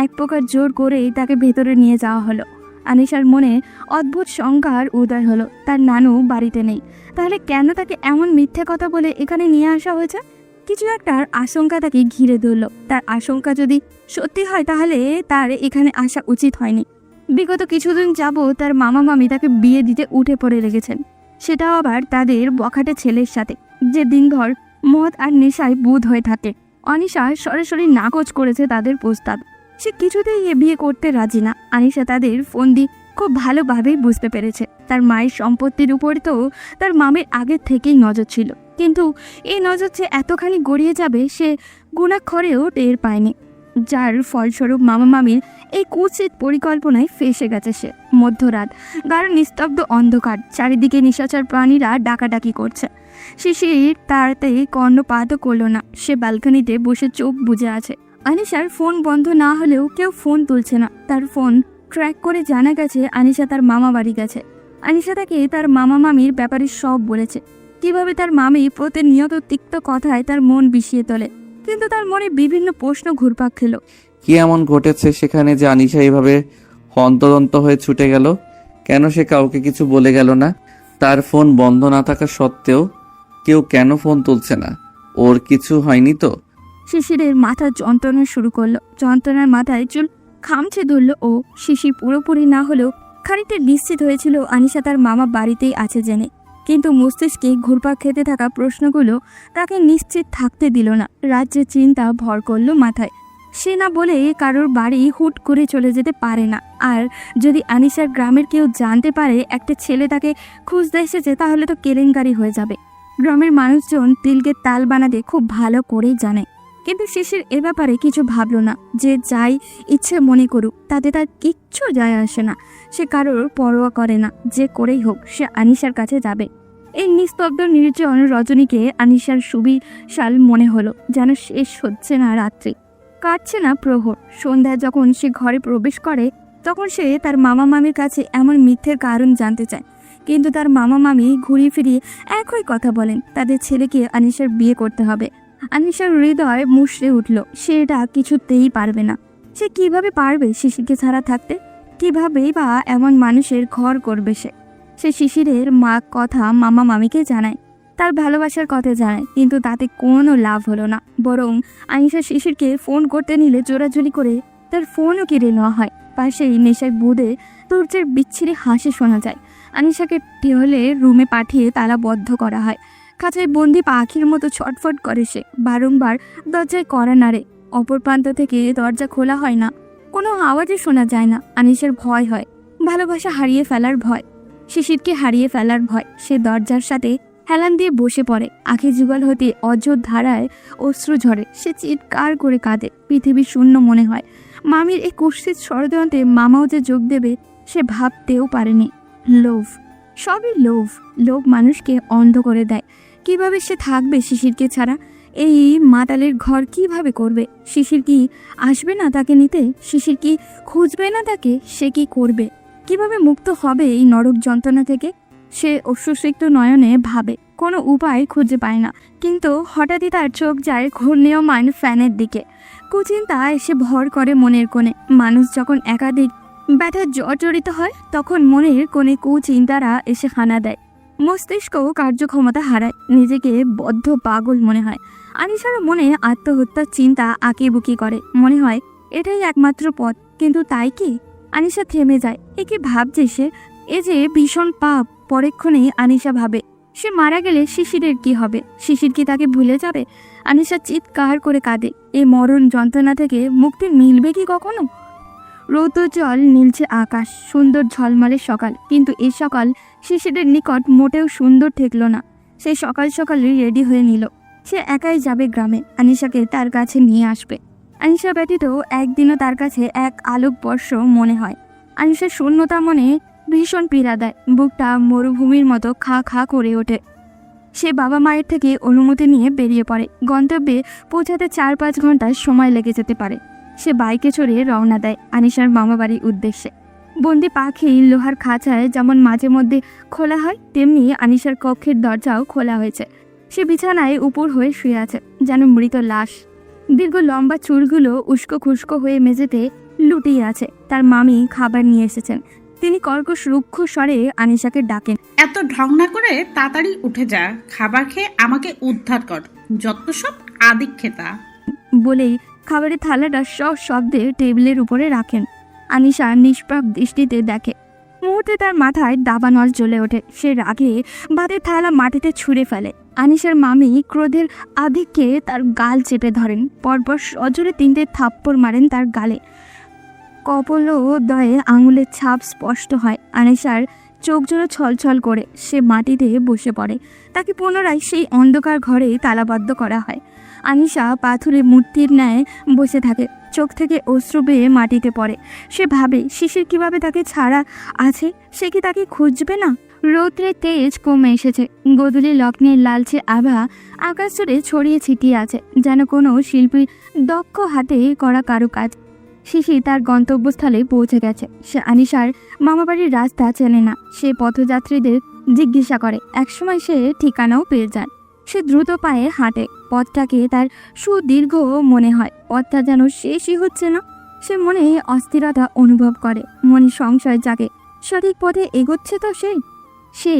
এক প্রকার জোর করেই তাকে ভেতরে নিয়ে যাওয়া হলো। আনিশার মনে অদ্ভুত শঙ্কার উদয় হলো, তার নানু বাড়িতে নেই। তাহলে কেন তাকে এমন মিথ্যে কথা বলে এখানে নিয়ে আসা হয়েছে? কিছু একটার আশঙ্কা তাকে ঘিরে ধরল। তার আশঙ্কা যদি সত্যি হয়, তাহলে তার এখানে আসা উচিত হয়নি। বিগত কিছুদিন যাবৎ তার মামা মামি তাকে বিয়ে দিতে উঠে পড়ে লেগেছেন, সেটাও আবার তাদের বখাটে ছেলের সাথে, যে দিনভর মদ আর নেশায় বুঁদ হয়ে থাকে। অনিশা সরাসরি নাকচ করেছে তাদের প্রস্তাব। সে কিছুতেই এ বিয়ে করতে রাজি না। আনিশা তাদের ফন্দি খুব ভালোভাবেই বুঝতে পেরেছে। তার মায়ের সম্পত্তির উপর তো তার মামের আগের থেকেই নজর ছিল, কিন্তু এই নজর যে এতখানি গড়িয়ে যাবে সে গুণাক্ষরেও টের পায়নি। যার ফলস্বরূপ মামা মামির এই কুৎসিত পরিকল্পনায় ফেসে গেছে সে। মধ্যরাত, গাঢ় নিস্তব্ধ অন্ধকার, চারিদিকে নিশাচর প্রাণীরা ডাকাডাকি করছে। শিশির তাড়াতে কর্ণপাতও করল না। সে ব্যালকনিতে বসে চোখ বুজে আছে। আনিশার ফোন বন্ধ না হলেও কেউ ফোন তুলছে না। তার ফোন ট্র্যাক করে জানা গেছে আনিশা তার মামা বাড়ি গেছে। আনিশা তাকে তার মামা মামির ব্যাপারে সব বলেছে, কিভাবে তার মামি প্রতিনিয়ত তিক্ত কথায় তার মন বিষিয়ে তোলে। কিন্তু তার মনে বিভিন্ন প্রশ্ন ঘুরপাক খেল। কি এমন ঘটেছে সেখানে যে আনিশা এভাবে হন্তদন্ত হয়ে ছুটে গেল? কেন সে কাউকে কিছু বলে গেল না? তার ফোন বন্ধ না থাকা সত্ত্বেও কেউ কেন ফোন তুলছে না? ওর কিছু হয়নি তো? শিশিরের মাথা যন্ত্রণা শুরু করলো। যন্ত্রণার মাথায় চুল খামছে ধরল ও। শিশির পুরোপুরি না হলেও খানিকটা নিশ্চিত হয়েছিল আনিশা তার মামা বাড়িতেই আছে জেনে, কিন্তু মস্তিষ্কে ঘুরপাক খেতে থাকা প্রশ্নগুলো তাকে নিশ্চিত থাকতে দিল না। রাজ্যের চিন্তা ভর করলো মাথায়। সে না বলে কারোর বাড়ি হুট করে চলে যেতে পারে না। আর যদি আনিশার গ্রামের কেউ জানতে পারে একটা ছেলে তাকে খুঁজতে এসেছে, তাহলে তো কেলেঙ্কারি হয়ে যাবে। গ্রামের মানুষজন তিলকে তাল বানাতে খুব ভালো করেই জানে। কিন্তু শিশির এ ব্যাপারে কিছু ভাবল না। যে যাই ইচ্ছে মনে করুক, তাতে তার কিচ্ছু যায় আসে না। সে কারোর পরোয়া করে না। যে করেই হোক সে আনিশার কাছে যাবে। এই নিস্তব্ধ নির্জন রজনীকে আনিশার সুবিশাল মনে হলো, যেন শেষ হচ্ছে না রাত্রি, কাটছে না প্রহর। সন্ধ্যায় যখন সে ঘরে প্রবেশ করে, তখন সে তার মামা মামির কাছে এমন মিথ্যের কারণ জানতে চায়। কিন্তু তার মামা মামি ঘুরিয়ে ফিরিয়ে একই কথা বলেন, তাদের ছেলেকে আনিশার বিয়ে করতে হবে। আনিশার হৃদয় মুষড়ে উঠল। সে এটা কিছুতেই পারবে না। সে কিভাবে পারবে শিশিরকে ছাড়া থাকতে? কিভাবেই বা এমন মানুষের ঘর করবে সে? সে শিশিরের কথা মামা মামিকে জানায়, তার ভালোবাসার কথা জানায়, কিন্তু তাতে কোনো লাভ হলো না। বরং আনিশা শিশিরকে ফোন করতে নিলে জোরাজুরি করে তার ফোনও কেড়ে নেওয়া হয়। পাশেই নেশায় বুধে তুর্যের বিচ্ছিরি হাসি শোনা যায়। আনিশাকে টেহলে রুমে পাঠিয়ে তালাবদ্ধ করা হয়। কাছে বন্দি পাখির মতো ছটফট করে সে। বারংবার দরজায় কড়া নাড়ে। অপর প্রান্ত থেকে দরজা খোলা হয় না, কোনো আওয়াজই শোনা যায় না। আনিশার ভয় হয়, ভালোবাসা হারিয়ে ফেলার ভয়, শিশিরকে হারিয়ে ফেলার ভয়। সে দরজার সাথে হেলান দিয়ে বসে পড়ে। আখি যুগল হতে অজর ধারায় অশ্রু ঝরে। সে চিৎকার করে কাঁদে। পৃথিবী শূন্য মনে হয়। মামির এই কুৎসিত ষড়যন্ত্রে মামাও যে যোগ দেবে সে ভাবতেও পারেনি। লোভ, সবই লোভ। লোভ মানুষকে অন্ধ করে দেয়। কিভাবে সে থাকবে শিশিরকে ছাড়া? এই মাতালের ঘর কিভাবে করবে? শিশির কি আসবে না তাকে নিতে? শিশির কি খুঁজবে না তাকে? সে কি করবে? কিভাবে মুক্ত হবে এই নরক যন্ত্রণা থেকে? সে অশ্রুসিক্ত নয়নে ভাবে, কোনো উপায় খুঁজে পায় না। কিন্তু হঠাৎই তার চোখ যায় ঘূর্ণীয়মান ফ্যানের দিকে। কুচিন্তা এসে ভর করে মনের কোণে। মানুষ যখন একাধিক ব্যথার জর্জরিত হয় তখন মনের কোণে কুচিন্তারা এসে হানা দেয়, মস্তিষ্ক কার্যক্ষমতা হারায়, নিজেকে বদ্ধ পাগল মনে হয়। আনিশার মনে আত্মহত্যার চিন্তা আঁকিবুকি করে, মনে হয় এটাই একমাত্র পথ। কিন্তু তাই কি? আনিশা থেমে যায়। এ কি ভাবছে সে? এ যে ভীষণ পাপ। পরেক্ষণেই আনিশা ভাবে, সে মারা গেলে শিশিরের কি হবে? শিশির কি তাকে ভুলে যাবে? আনিশা চিৎকার করে কাঁদে। এই মরণ যন্ত্রণা থেকে মুক্তি মিলবে কি কখনো? রৌদ্রজল নীলছে আকাশ, সুন্দর ঝলমলে সকাল। কিন্তু এই সকাল শিশিরের নিকট মোটেও সুন্দর ঠেকল না। সে সকাল সকালে রেডি হয়ে নিল। সে একাই যাবে গ্রামে, আনিশাকে তার কাছে নিয়ে আসবে। আনিশা ব্যতীত একদিনও তার কাছে এক আলোকবর্ষ মনে হয়। আনিশার শূন্যতা মনে ভীষণ পীড়া দেয়, বুকটা মরুভূমির মতো খা খা করে ওঠে। সে বাবা মায়ের থেকে অনুমতি নিয়ে বেরিয়ে পড়ে। গন্তব্যে পৌঁছাতে 4-5 ঘন্টা সময় লেগে যেতে পারে। সে বাইকে চড়ে রওনা দেয় আনিশার মামাবাড়ির উদ্দেশ্যে। বন্দি পাখি লোহার খাঁচায় যেমন মাঝে মধ্যে খোলা হয়, তেমনি আনিশার কক্ষের দরজাও খোলা হয়েছে। সে বিছানায় উপর হয়ে শুয়ে আছে, যেন মৃত লাশ। দীর্ঘ লম্বা চুলগুলো উস্কো খুস্কো হয়ে মেঝেতে লুটিয়ে আছে। তার মামি খাবার নিয়ে এসেছেন। তিনি কর্কশ রুক্ষ স্বরে আনিশাকে ডাকেন, এত ঢং না করে তাড়াতাড়ি উঠে যা, খাবার খেয়ে আমাকে উদ্ধার কর, যত সব আদিক্ষেতা। বলেই খাবারের থালাটা শব্দে টেবিলের উপরে রাখেন। আনিশা নিষ্পাপ দৃষ্টিতে দেখে। মুহূর্তে তার মাথায় দাবানল জ্বলে ওঠে। সে রাগে ভাতের থালা মাটিতে ছুঁড়ে ফেলে। আনিশার মামি ক্রোধের আধিক্যে তার গাল চেপে ধরেন, পরপর সজোরে 3টে থাপ্পড় মারেন তার গালে। কপোলদ্বয়ে আঙুলের ছাপ স্পষ্ট হয়। আনিশার চোখ জোড়া ছলছল করে সে মাটিতে বসে পড়ে। তাকে পুনরায় সেই অন্ধকার ঘরে তালাবদ্ধ করা হয়। আনিশা পাথুরে মূর্তির ন্যায় বসে থাকে, চোখ থেকে অশ্রু বেয়ে মাটিতে পড়ে। সে ভাবে শিশির কিভাবে তাকে ছাড়া আছে, সে কি তাকে খুঁজবে না? রৌদ্রের তেজ কমে এসেছে। গোধূলি লগ্নের লালচে আভা আকাশ জুড়ে ছড়িয়ে ছিটিয়ে আছে, যেন কোনো শিল্পীর দক্ষ হাতে করা কারুকাজ। শিশির তার গন্তব্যস্থলে পৌঁছে গেছে। সে আনিশার মামাবাড়ির রাস্তা চেনে না। সে পথযাত্রীদের জিজ্ঞাসা করে। একসময় সে ঠিকানাও পেয়ে যায়। সে দ্রুত পায়ে হাঁটে। পথটাকে তার সুদীর্ঘ মনে হয়। পথটা যেন শেষই হচ্ছে না। সে মনে অস্থিরতা অনুভব করে, মনে সংশয় জাগে। সঠিক পথে এগোচ্ছে তো সে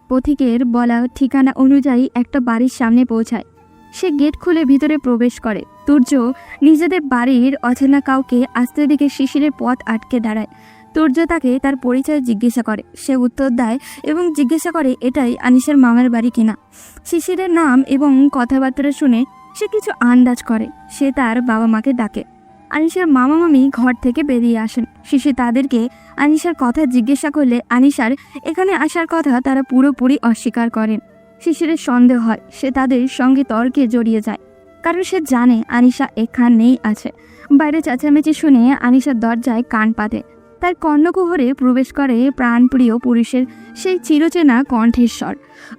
পথিকের বলা ঠিকানা অনুযায়ী একটা বাড়ির সামনে পৌঁছায়। সে গেট খুলে ভিতরে প্রবেশ করে। তুর্য নিজেদের বাড়ির অচেনা কাউকে আসতে দিকে শিশিরের পথ আটকে দাঁড়ায়। তুর্য তাকে তার পরিচয় জিজ্ঞাসা করে। সে উত্তর দেয় এবং জিজ্ঞাসা করে এটাই আনিশার মামার বাড়ি কিনা। শিশিরের নাম এবং কথাবার্তা শুনে সে কিছু আন্দাজ করে। সে তার বাবা মাকে ডাকে। আনিশার মামা মামি ঘর থেকে বেরিয়ে আসেন। শিশির তাদেরকে আনিশার কথা জিজ্ঞাসা করলে আনিশার এখানে আসার কথা তারা পুরোপুরি অস্বীকার করেন। শিশিরের সন্দেহ হয়। সে তাদের সঙ্গে তর্কে জড়িয়ে যায়, কারণ সে জানে আনিশা এখানেই আছে। বাইরে চেঁচামেচি শুনে আনিশার দরজায় কান পাতে। তার কর্ণকুহরে প্রবেশ করে প্রাণপ্রিয় পুরুষের সেই চিরচেনা কণ্ঠের স্বর।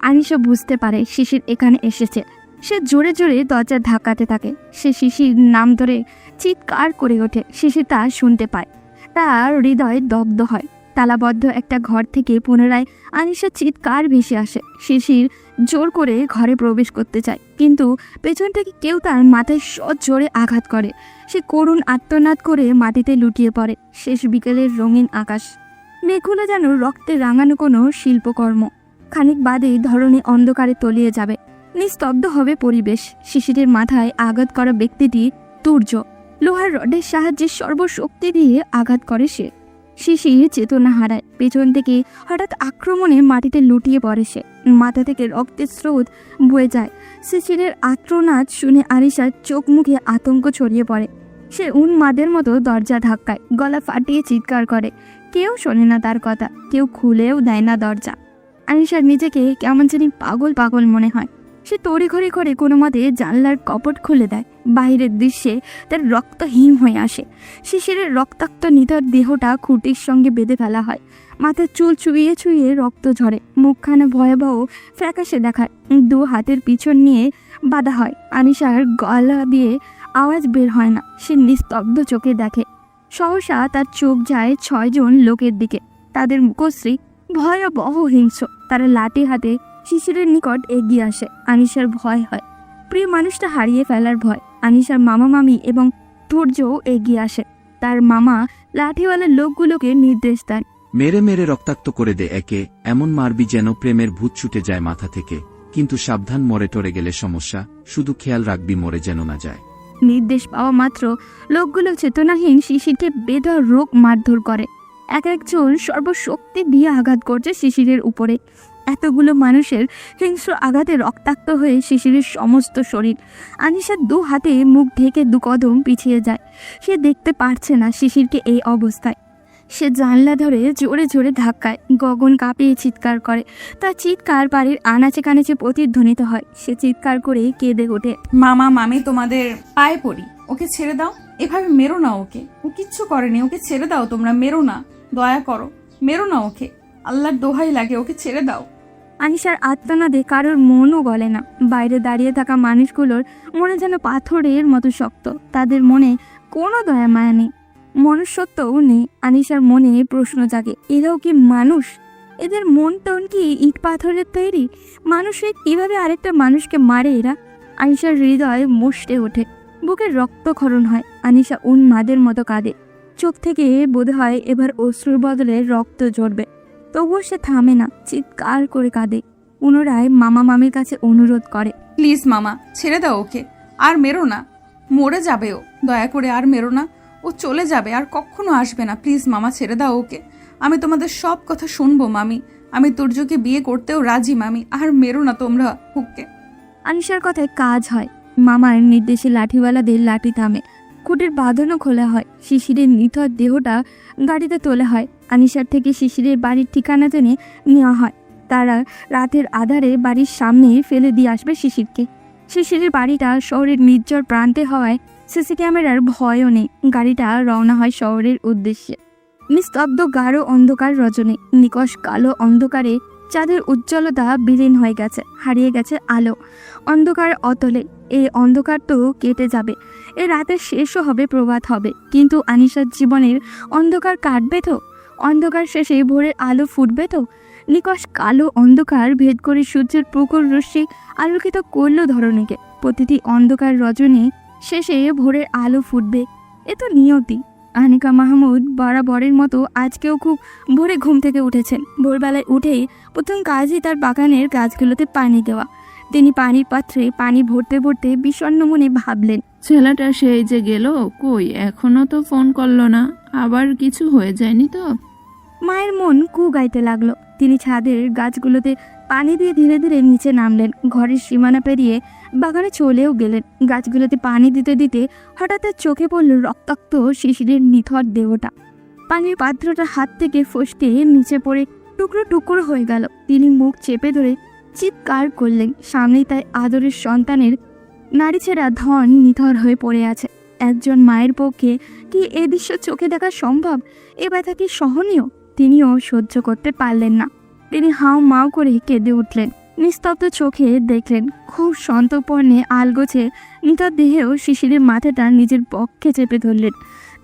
আনিশা বুঝতে পারে শিশির এখানে এসেছে। সে জোরে জোরে দরজা ধাক্কাতে থাকে। সে শিশির নাম ধরে চিৎকার করে ওঠে। শিশির তা শুনতে পায়। তার হৃদয় দগ্ধ হয়। তালাবদ্ধ একটা ঘর থেকে পুনরায় আনিশার চিৎকার ভেসে আসে। শিশির জোর করে ঘরে প্রবেশ করতে চায়, কিন্তু পেছন থেকে কেউ তার মাথায় জোরে আঘাত করে। সে করুণ আর্তনাদ করে মাটিতে লুটিয়ে পড়ে। শেষ বিকেলের রঙিন আকাশ, মেঘগুলো যেন রক্তে রাঙানো কোনো শিল্পকর্ম। খানিক বাদেই ধরণী অন্ধকারে তলিয়ে যাবে। নিস্তব্ধ হবে পরিবেশ। শিশিরের মাথায় আঘাত করা ব্যক্তিটি তুর্য। লোহার রডের সাহায্যে সর্বশক্তি দিয়ে আঘাত করে সে। শিশির চেতনা হারায়। পেছন থেকে হঠাৎ আক্রমণে মাটিতে লুটিয়ে পড়ে সে। মাথা থেকে রক্তের স্রোত বয়ে যায়। শিশিরের আর্তনাদ শুনে আনিশার চোখ মুখে আতঙ্ক ছড়িয়ে পড়ে। সে উন্মাদের মতো দরজা ধাক্কায়, গলা ফাটিয়ে চিৎকার করে। কেউ শোনে না তার কথা, কেউ খুলেও দেয় না দরজা। আনিশার নিজেকে কেমন জানি পাগল পাগল মনে হয়। সে তড়িঘড়ি করে কোনো মতে জানলার কপট খুলে দেয়। বাইরের দৃশ্যে তার রক্ত হিম হয়ে আসে। শিশিরের রক্তাক্ত নিথর দেহটা খুঁটির সঙ্গে বেঁধে ফেলা হয়। মাথার চুল চুইয়ে চুইয়ে রক্ত ঝরে। মুখখানা ভয়াবহ ফ্যাকাশে দেখায়। 2 হাতের পিছন নিয়ে বাঁধা হয়। আনিশার গলা দিয়ে আওয়াজ বের হয় না। সে নিস্তব্ধ চোখে দেখে। সহসা তার চোখ যায় 6 জন লোকের দিকে। তাদের মুখশ্রী ভয়াবহ হিংস্র। তারা লাঠি হাতে শিশিরের নিকট এগিয়ে আসে। আনিশার ভয় হয়। প্রিয় মানুষটা হারিয়ে ফেলার ভয়। আনিশার মামা মামি এবং ধৈর্য এগিয়ে আসে। তার মামা লাঠিওয়ালা লোকগুলোকে নির্দেশ দেন, মেরে মেরে রক্তাক্ত করে দে একে, এমন মারবি যেন প্রেমের ভূত ছুটে যায় মাথা থেকে। কিন্তু সাবধান, মরে টরে গেলে সমস্যা, শুধু খেয়াল রাখবি মরে যেন না যায়। নির্দেশ পাওয়া মাত্র লোকগুলো চেতনাহীন শিশিরকে বেধড়ক রোগ মারধর করে। এক একজন সর্বশক্তি দিয়ে আঘাত করছে শিশিরের উপরে। এতগুলো মানুষের হিংস্র আঘাতে রক্তাক্ত হয়ে শিশিরের সমস্ত শরীর। আনিশা 2 হাতে মুখ ঢেকে 2 কদম পিছিয়ে যায়। সে দেখতে পারছে না শিশিরকে এই অবস্থায়। সে জানলা ধরে জোরে জোরে ধাক্কায়, গগন কাঁপিয়ে চিৎকার করে। তার চিৎকার বাড়ির আনাচে কানাচে প্রতিধ্বনিত হয়। সে চিৎকার করে কেঁদে ওঠে। মামা মামি তোমাদের পায়ে পড়ি, ওকে ছেড়ে দাও, এভাবে মেরো না ওকে, ও কিচ্ছু করেনি, ওকে ছেড়ে দাও, তোমরা মেরো না, দয়া করো, মেরো না ওকে, আল্লাহর দোহাই লাগে, ওকে ছেড়ে দাও। আনিশার আত্মনাদে কারোর মনও গলে না। বাইরে দাঁড়িয়ে থাকা মানুষগুলোর মনে যেন পাথরের মতো শক্ত। তাদের মনে কোনো দয়া মায়া নেই, মনুষ্যত্বও নেই। আনিশার মনে প্রশ্ন জাগে, এরাও কি মানুষ? এদের মন টন কি ইট পাথরের তৈরি? মানুষে কিভাবে আরেকটা মানুষকে মারে এরা? আনিশার হৃদয় মুষড়ে ওঠে, বুকের রক্তক্ষরণ হয়। আনিশা উন্মাদের মতো কাঁদে। চোখ থেকে বোধ হয় এবার অশ্রুর বদলে রক্ত ঝরবে। তবুও সে থামে না, চিৎকার করে কাঁদে। পুনরায় মামা মামির কাছে অনুরোধ করে, প্লিজ মামা ছেড়ে দাও ওকে, আর মেরো না, মরে যাবে ও, দয়া করে আর মেরো না, ও চলে যাবে, আর কখনো আসবে না, প্লিজ মামা ছেড়ে দাও ওকে, আমি তোমাদের সব কথা শুনবো মামি, আমি তুর্যকে বিয়ে করতেও রাজি মামি, আর মেরো না তোমরা ওকে। আনিশার কথায় কাজ হয়। মামার নির্দেশে লাঠিওয়ালাদের লাঠি থামে, খুঁটির বাঁধনও খোলা হয়। শিশিরের নিথর দেহটা গাড়িতে তোলা হয়। আনিশার থেকে শিশিরের বাড়ির ঠিকানা জেনে নেওয়া হয়। তারা রাতের আধারে বাড়ির সামনে ফেলে দিয়ে আসবে শিশিরকে। শিশিরের বাড়িটা শহরের নির্জন প্রান্তে হওয়ায় সিসি ক্যামেরার ভয়ও নেই। গাড়িটা রওনা হয় শহরের উদ্দেশ্যে। নিস্তব্ধ গাঢ় অন্ধকার রজনী, নিকষ কালো অন্ধকারে চাঁদের উজ্জ্বলতা বিলীন হয়ে গেছে, হারিয়ে গেছে আলো। অন্ধকার অতলে। এই অন্ধকার তো কেটে যাবে, এ রাতের শেষও হবে, প্রভাত হবে, কিন্তু আনিশার জীবনের অন্ধকার কাটবে তো? অন্ধকার শেষে ভোরের আলো ফুটবে তো? নিকষ কালো অন্ধকার ভেদ করে সূর্যের প্রখর রশ্মি আলোকিত করল ধরণীকে। প্রতিটি অন্ধকার রজনী শেষে ভোরের আলো ফুটবে, এ তো নিয়তি। আনিকা মাহমুদ বরাবরের মতো আজকেও খুব ভোরে ঘুম থেকে উঠেছেন। ভোরবেলায় উঠেই প্রথম কাজই তার বাগানের গাছগুলোতে পানি দেওয়া। তিনি পানির পাত্রে পানি ভরতে ভরতে বিষণ্ণ মনে ভাবলেন, ছেলেটা সেই যে গেল, কই এখনো তো ফোন করলো না, আবার কিছু হয়ে যায়নি তো? মায়ের মন কু গাইতে লাগলো। তিনি ছাদের গাছগুলোতে পানি দিয়ে ধীরে ধীরে নিচে নামলেন। ঘরের সীমানা পেরিয়ে বাগানে চলেও গেলেন। গাছগুলোতে পানি দিতে দিতে হঠাৎ তার চোখে পড়ল রক্তাক্ত শিশিরের নিথর দেহটা। পানির পাত্রটা হাত থেকে ফসকে নিচে পড়ে টুকরো টুকরো হয়ে গেল। তিনি মুখ চেপে ধরে চিৎকার করলেন। সামনেই তাই আদরের সন্তানের নাড়িছেড়া ধন নিথর হয়ে পড়ে আছে। একজন মায়ের পক্ষে কি এ দৃশ্য চোখে দেখা সম্ভব? এ ব্যথা কি সহনীয়? তিনিও সহ্য করতে পারলেন না। তিনি হাউ মাউ করে কেঁদে উঠলেন। নিস্তব্ধ চোখে দেখলেন, খুব সন্তর্পণে আলগোছে নিথর দেহেও শিশিরের মাথাটা নিজের পক্ষে চেপে ধরলেন।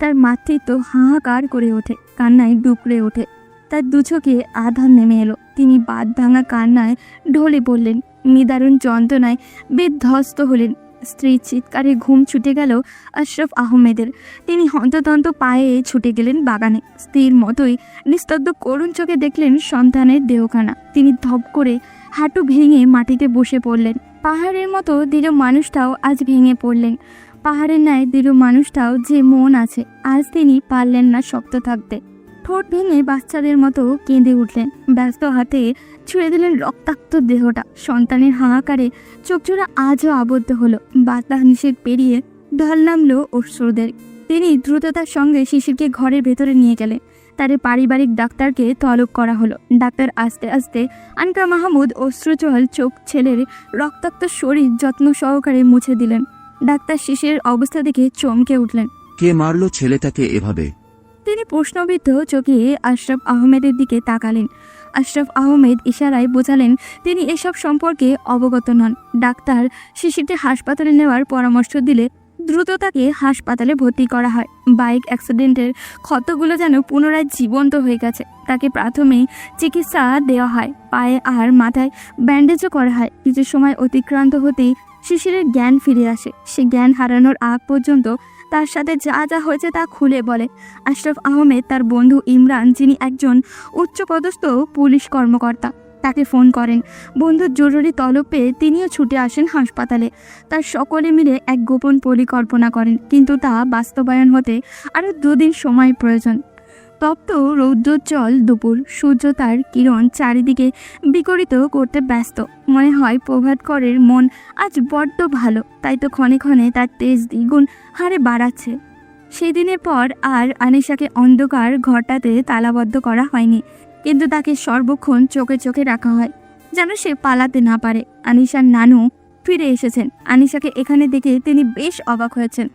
তার মাতৃত্ব হাহাকার করে ওঠে, কান্নায় ডুকরে ওঠে। তার দু চোখে আধার নেমে এলো। তিনি বাদ ভাঙা কান্নায় ঢলে পড়লেন, নিদারুণ যন্ত্রণায় বিধ্বস্ত হলেন। স্ত্রীর চিৎকারে ঘুম ছুটে গেল আশরাফ আহমেদের। তিনি হন্তদন্ত পায়ে ছুটে গেলেন বাগানে। স্ত্রীর মতোই নিস্তব্ধ করুণ চোখে দেখলেন সন্তানের দেহখানা। তিনি ধপ করে হাঁটু ভেঙে মাটিতে বসে পড়লেন। পাহাড়ের মতো দৃঢ় মানুষটাও আজ ভেঙে পড়লেন। পাহাড়ের ন্যায় দৃঢ় মানুষটাও যে মন আছে, আজ তিনি পারলেন না শক্ত থাকতে। ঠোঁট ভেঙে বাচ্চাদের মতো কেঁদে উঠলেন। ব্যস্ত হাতে ছুঁড়ে দিলেন রক্তাক্ত দেহটা। সন্তানের হাহাকারে চোখজোড়া আজও আবদ্ধ হলো। বাতা নিষেধ পেরিয়ে ঢল নামলো অশ্রুদের। তিনি দ্রুততার সঙ্গে শিশিরকে ঘরের ভেতরে নিয়ে গেলেন। তার পারিবারিক ডাক্তারকে তলব করা হলো। ডাক্তার আস্তে আস্তে আনিকা মাহমুদ অশ্রুজল চোখ ছেলের রক্তাক্ত শরীর যত্ন সহকারে মুছে দিলেন। ডাক্তার শিশিরের অবস্থা দেখে চমকে উঠলেন। কে মারলো ছেলেটাকে এভাবে? তিনি প্রশ্নবিদ্ধ চোখে আশরাফ আহমেদের দিকে তাকালেন। আশরাফ আহমেদ ইশারায় বোঝালেন তিনি এসব সম্পর্কে অবগত নন। ডাক্তার শিশিরকে হাসপাতালে নেওয়ার পরামর্শ দিলে দ্রুত তাকে হাসপাতালে ভর্তি করা হয়। বাইক অ্যাক্সিডেন্টের ক্ষতগুলো যেন পুনরায় জীবন্ত হয়ে গেছে। তাকে প্রাথমিক চিকিৎসা দেওয়া হয়, পায়ে আর মাথায় ব্যান্ডেজও করা হয়। কিছু সময় অতিক্রান্ত হতেই শিশিরের জ্ঞান ফিরে আসে। সে জ্ঞান হারানোর আগ পর্যন্ত তার সাথে যা যা হয়েছে তা খুলে বলে। আশরাফ আহমেদ তার বন্ধু ইমরান, যিনি একজন উচ্চপদস্থ পুলিশ কর্মকর্তা, তাকে ফোন করেন। বন্ধুর জরুরি তলব পেয়ে তিনিও ছুটে আসেন হাসপাতালে। তার সকলে মিলে এক গোপন পরিকল্পনা করেন, কিন্তু তা বাস্তবায়ন হতে আরও 2 দিন সময় প্রয়োজন। তপ্ত রৌদ্রোজ্জ্বল দুপুর, সূর্য তার কিরণ চারিদিকে বিকরিত করতে ব্যস্ত। মনে হয় প্রভাতকরের মন আজ বড্ড ভালো, তাই তো ক্ষণে ক্ষণে তার তেজ দ্বিগুণ হারে বাড়াচ্ছে। সেদিনের পর আর আনিশাকে অন্ধকার ঘরটাতে তালাবদ্ধ করা হয়নি, কিন্তু তাকে সর্বক্ষণ চোখে চোখে রাখা হয়, যেন সে পালাতে না পারে। আনিশার নানু ফিরে এসেছেন। আনিশাকে এখানে দেখে তিনি বেশ অবাক হয়েছেন।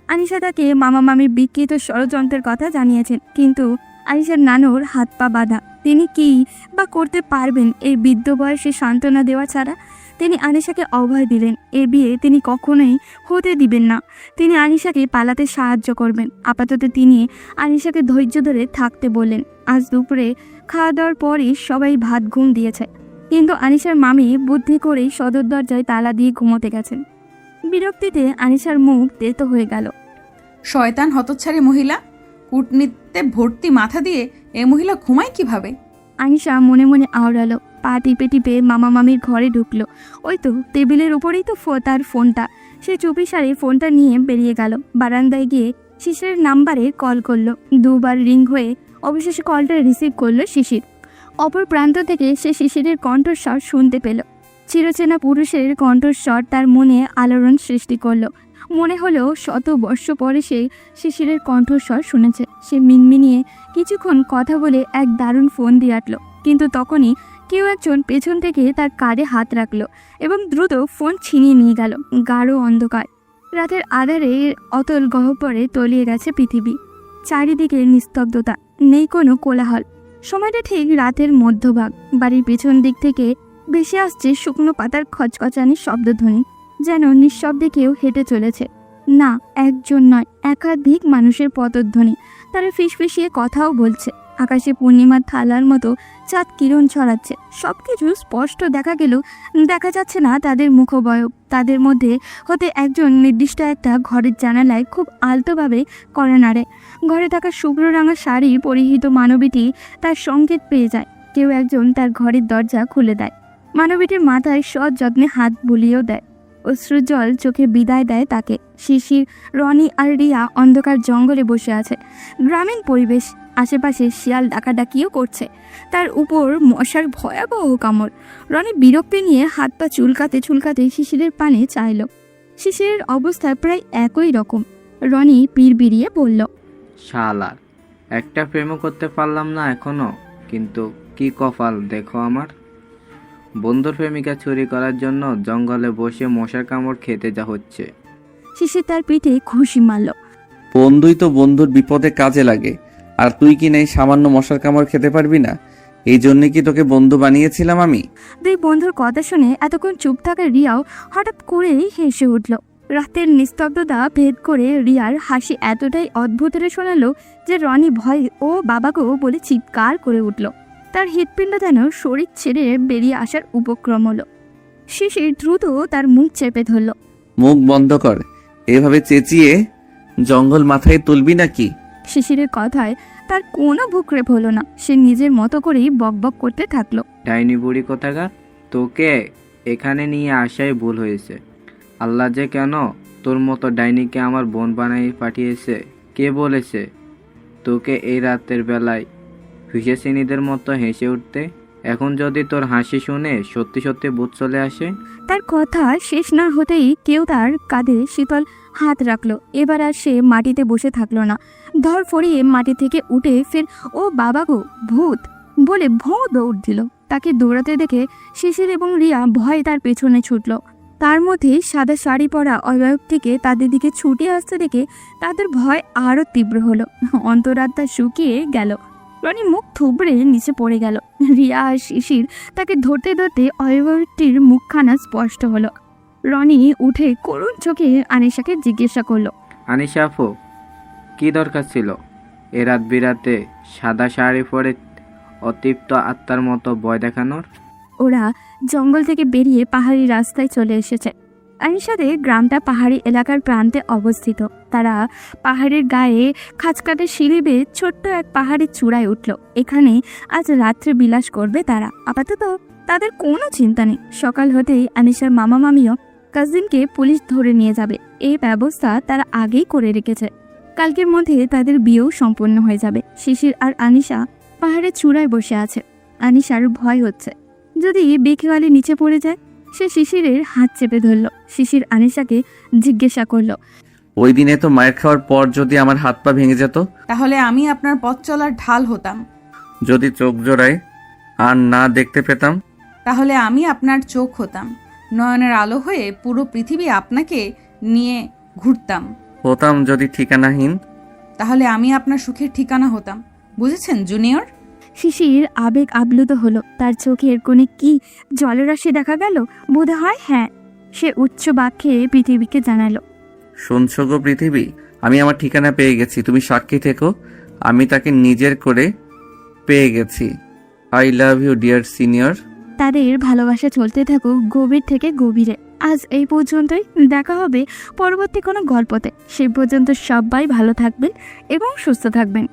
আনিশা তাকে মামা মামির বিকৃত ষড়যন্ত্রের কথা জানিয়েছেন, কিন্তু আনিশার নানুর হাত পা বাঁধা। তিনি কি বা করতে পারবেন এই বৃদ্ধ বয়সে সান্ত্বনা দেওয়া ছাড়া? তিনি আনিশাকে অভয় দিলেন, এর বিয়ে তিনি কখনোই হতে দিবেন না। তিনি আনিশাকে পালাতে সাহায্য করবেন। আপাতত তিনি আনিশাকে ধৈর্য ধরে থাকতে বললেন। আজ দুপুরে খাওয়া দাওয়ার পরই সবাই ভাত ঘুম দিয়েছে, কিন্তু আনিশার মামি বুদ্ধি করেই সদর দরজায় তালা দিয়ে ঘুমোতে গেছেন। বিরক্তিতে আনিশার মুখ তেতো হয়ে গেল। শয়তান হতচ্ছাড়ি মহিলা, কূটনীতিতে ভর্তি মাথা দিয়ে এ মহিলা ঘুমায় কিভাবে? আনিশা মনে মনে আওড়ালো, পা টিপে টিপে মামা মামির ঘরে ঢুকলো। ওই তো টেবিলের উপরেই তো তার ফোনটা। সে চুপিসারে ফোনটা নিয়ে বেরিয়ে গেল। বারান্দায় গিয়ে শিশিরের নাম্বারে কল করলো। 2 বার রিং হয়ে অবশেষে কলটা রিসিভ করলো শিশির। অপর প্রান্ত থেকে সে শিশিরের কণ্ঠস্বর শুনতে পেল। চিরচেনা পুরুষের কণ্ঠস্বর তার মনে আলোড়ন সৃষ্টি করলো। মনে হলো শত বর্ষ পরে সে শিশিরের কণ্ঠস্বর শুনেছে। সে মিনমিনিয়ে কিছুক্ষণ কথা বলে এক দারুণ ফোন দিয়ে আটল, কিন্তু তখনই কেউ একজন পেছন থেকে তার কাঁধে হাত রাখলো এবং দ্রুত ফোন ছিনিয়ে নিয়ে গেল। গাঢ় অন্ধকার, রাতের আধারে অতল গহ্বরে তলিয়ে গেছে পৃথিবী। চারিদিকে নিস্তব্ধতা, নেই কোনো কোলাহল। সময়টা ঠিক রাতের মধ্যভাগ। বাড়ির পেছন দিক থেকে ভেসে আসছে শুকনো পাতার খচখচানির শব্দধ্বনি, যেন নিঃশব্দে কেউ হেঁটে চলেছে। না, একজন নয়, একাধিক মানুষের পদধ্বনি। তারা ফিসফিসিয়ে কথাও বলছে। আকাশে পূর্ণিমার থালার মতো চাঁদ কিরণ ছড়াচ্ছে। সব কিছু স্পষ্ট দেখা গেলেও দেখা যাচ্ছে না তাদের মুখবয়ব। তাদের মধ্যে হতে একজন নির্দিষ্ট একটা ঘরের জানালায় খুব আলতোভাবে করে নাড়ে। ঘরে থাকা শুভ্র রাঙা শাড়ি পরিহিত মানবীটি তার সংকেত পেয়ে যায়। কেউ একজন তার ঘরের দরজা খুলে দেয়। মানবীটির মাথায় সযত্নে হাত বুলিয়েও দেয়। অশ্রুজল চোখে বিদায় দেয় তাকে। শিশির, রনি আর রিয়া অন্ধকার জঙ্গলে বসে আছে। গ্রামীণ পরিবেশ, আশেপাশে শিয়াল ডাকাডাকিও করছে। তার উপর মশার ভয়াবহ কামড়। রনি বিরক্তি নিয়ে হাত পা চুলকাতে চুলকাতে শিশিরের পানে চাইল। শিশিরের অবস্থা প্রায় একই রকম। রনি বিড়বিড়িয়ে বলল, শালার, একটা প্রেমও করতে পারলাম না এখনো, কিন্তু কি কপাল দেখো আমার। বন্ধুর প্রেমিকা চুরি করার জন্য জঙ্গলে বসে মশার কামড় খেতে যা হচ্ছে। শিশির তার পিঠে ঘুষি মারল। বন্ধুই তো বন্ধুর বিপদে কাজে লাগে, আর তুই কি নেই সামান্য মশার কামড় খেতে পারবি না? এই জন্য কি তোকে বন্ধু বানিয়েছিলাম আমি? 2 বন্ধুর কথা শুনে এতক্ষণ চুপ থাকা রিয়াও হঠাৎ করেই হেসে উঠল। রাতের নিস্তব্ধতা ভেদ করে রিয়ার হাসি এতটাই অদ্ভুত শোনালো যে রনি ভয় ও বাবাকেও বলে চিৎকার করে উঠল। তার হৃৎপিণ্ড যেন শরীর ছেড়ে বেরিয়ে আসার উপক্রম হলো। শিশির দ্রুত তার মুখ চেপে ধরল। মুখ বন্ধ কর, এভাবে চেঁচিয়ে জঙ্গল মাথায় তুলবি নাকি? শিশিরের কথায় তার কোনো ভুকরেপ হলো না। সে নিজের মতো করেই বকবক করতে থাকলো। ডাইনি বুড়ি কোথাকার, তোকে এখানে নিয়ে আসাই ভুল হয়েছে। আল্লাহ যে কেন তোর মতো ডাইনিকে আমার বোন বানাই পাঠিয়েছে? কে বলেছে তোকে এই রাতের বেলায় হুসেসিনীদের মতো হেসে উঠতে? এখন যদি তোর হাসি শুনে সত্যি সত্যি ভূত চলে আসে? তার কথা শেষ না হতেই কেউ তার কাঁধে শীতল হাত রাখলো। এবার আর সে মাটিতে বসে থাকলো না। ধর ফড়িয়ে মাটি থেকে উঠে ফের ও বাবা গো ভূত বলে ভোঁ দৌড় দিল। তাকে দৌড়াতে দেখে শিশির এবং রিয়া ভয়ে তার পেছনে ছুটল। তার মধ্যে সাদা শাড়ি পরা অবয়বটিকে তাদের দিকে ছুটে আসতে দেখে তাদের ভয় আরও তীব্র হলো। অন্তরাত্মা শুকিয়ে গেল। রনি মুখ থুবড়ে নিচে পড়ে গেল। রিয়া আর শিশির তাকে ধরতে ধরতে অবয়বটির মুখখানা স্পষ্ট হলো। রনি উঠে করুণ চোখে আনিশাকে জিজ্ঞাসা করলো, আনিশা আপু, কি দরকার ছিল এ রাত বিরাতে সাদা শাড়ি পরে অতৃপ্ত আত্মার মতো ভয় দেখানোর? ওরা জঙ্গল থেকে বেরিয়ে পাহাড়ি রাস্তায় চলে এসেছে। আনিশাদের গ্রামটা পাহাড়ি এলাকার প্রান্তে অবস্থিত। তারা পাহাড়ের গায়ে খাঁচকাটে সিঁড়ি বেয়ে ছোট্ট এক পাহাড়ের চূড়ায় উঠল। এখানে আজ রাত্রে বিলাস করবে তারা। আপাতত তাদের কোনো চিন্তা নেই। সকাল হতেই আনিশার মামা মামিও কাজিনকে পুলিশ ধরে নিয়ে যাবে, এই ব্যবস্থা তারা আগেই করে রেখেছে। কালকের মধ্যে তাদের বিয়েও সম্পন্ন হয়ে যাবে। শিশির আর আনিশা পাহাড়ের চূড়ায় বসে আছে। আনিশার ভয় হচ্ছে যদি বেখেওয়ালি নিচে পড়ে যায়। সে শিশিরের হাত চেপে ধরল। শিশির আনিশাকে জিজ্ঞাসা করল, ওই দিনে তো মায়ের খাওয়ার পর যদি আমার হাত পা ভেঙে যেত, তাহলে আমি আপনার পথ চলার ঢাল হতাম। যদি চোখ জোড়ায় আর না দেখতে পেতাম, তাহলে আমি আপনার চোখ হতাম। নয়নের আলো হয়ে পুরো পৃথিবী আপনাকে নিয়ে ঘুরতাম। হতাম যদি ঠিকানাহীন, তাহলে আমি আপনার সুখের ঠিকানা হতাম। বুঝেছেন জুনিয়র? শিশির আবেগ আপ্লুত হলো। তার চোখের কোণে কি জলরাশি দেখা গেল? বোধ হয় হ্যাঁ। সে উচ্চ বাক্যে পৃথিবীকে জানালো, শুনছো গো পৃথিবী, আমি আমার ঠিকানা পেয়ে গেছি। তুমি সাক্ষী থেকো, আমি তাকে নিজের করে পেয়ে গেছি। I love you dear senior. তাদের ভালোবাসা চলতে থাকুক গভীর থেকে গভীরে। আজ এই পর্যন্তই। দেখা হবে পরবর্তী কোনো গল্পতে। সে পর্যন্ত সবাই ভালো থাকবেন এবং সুস্থ থাকবেন।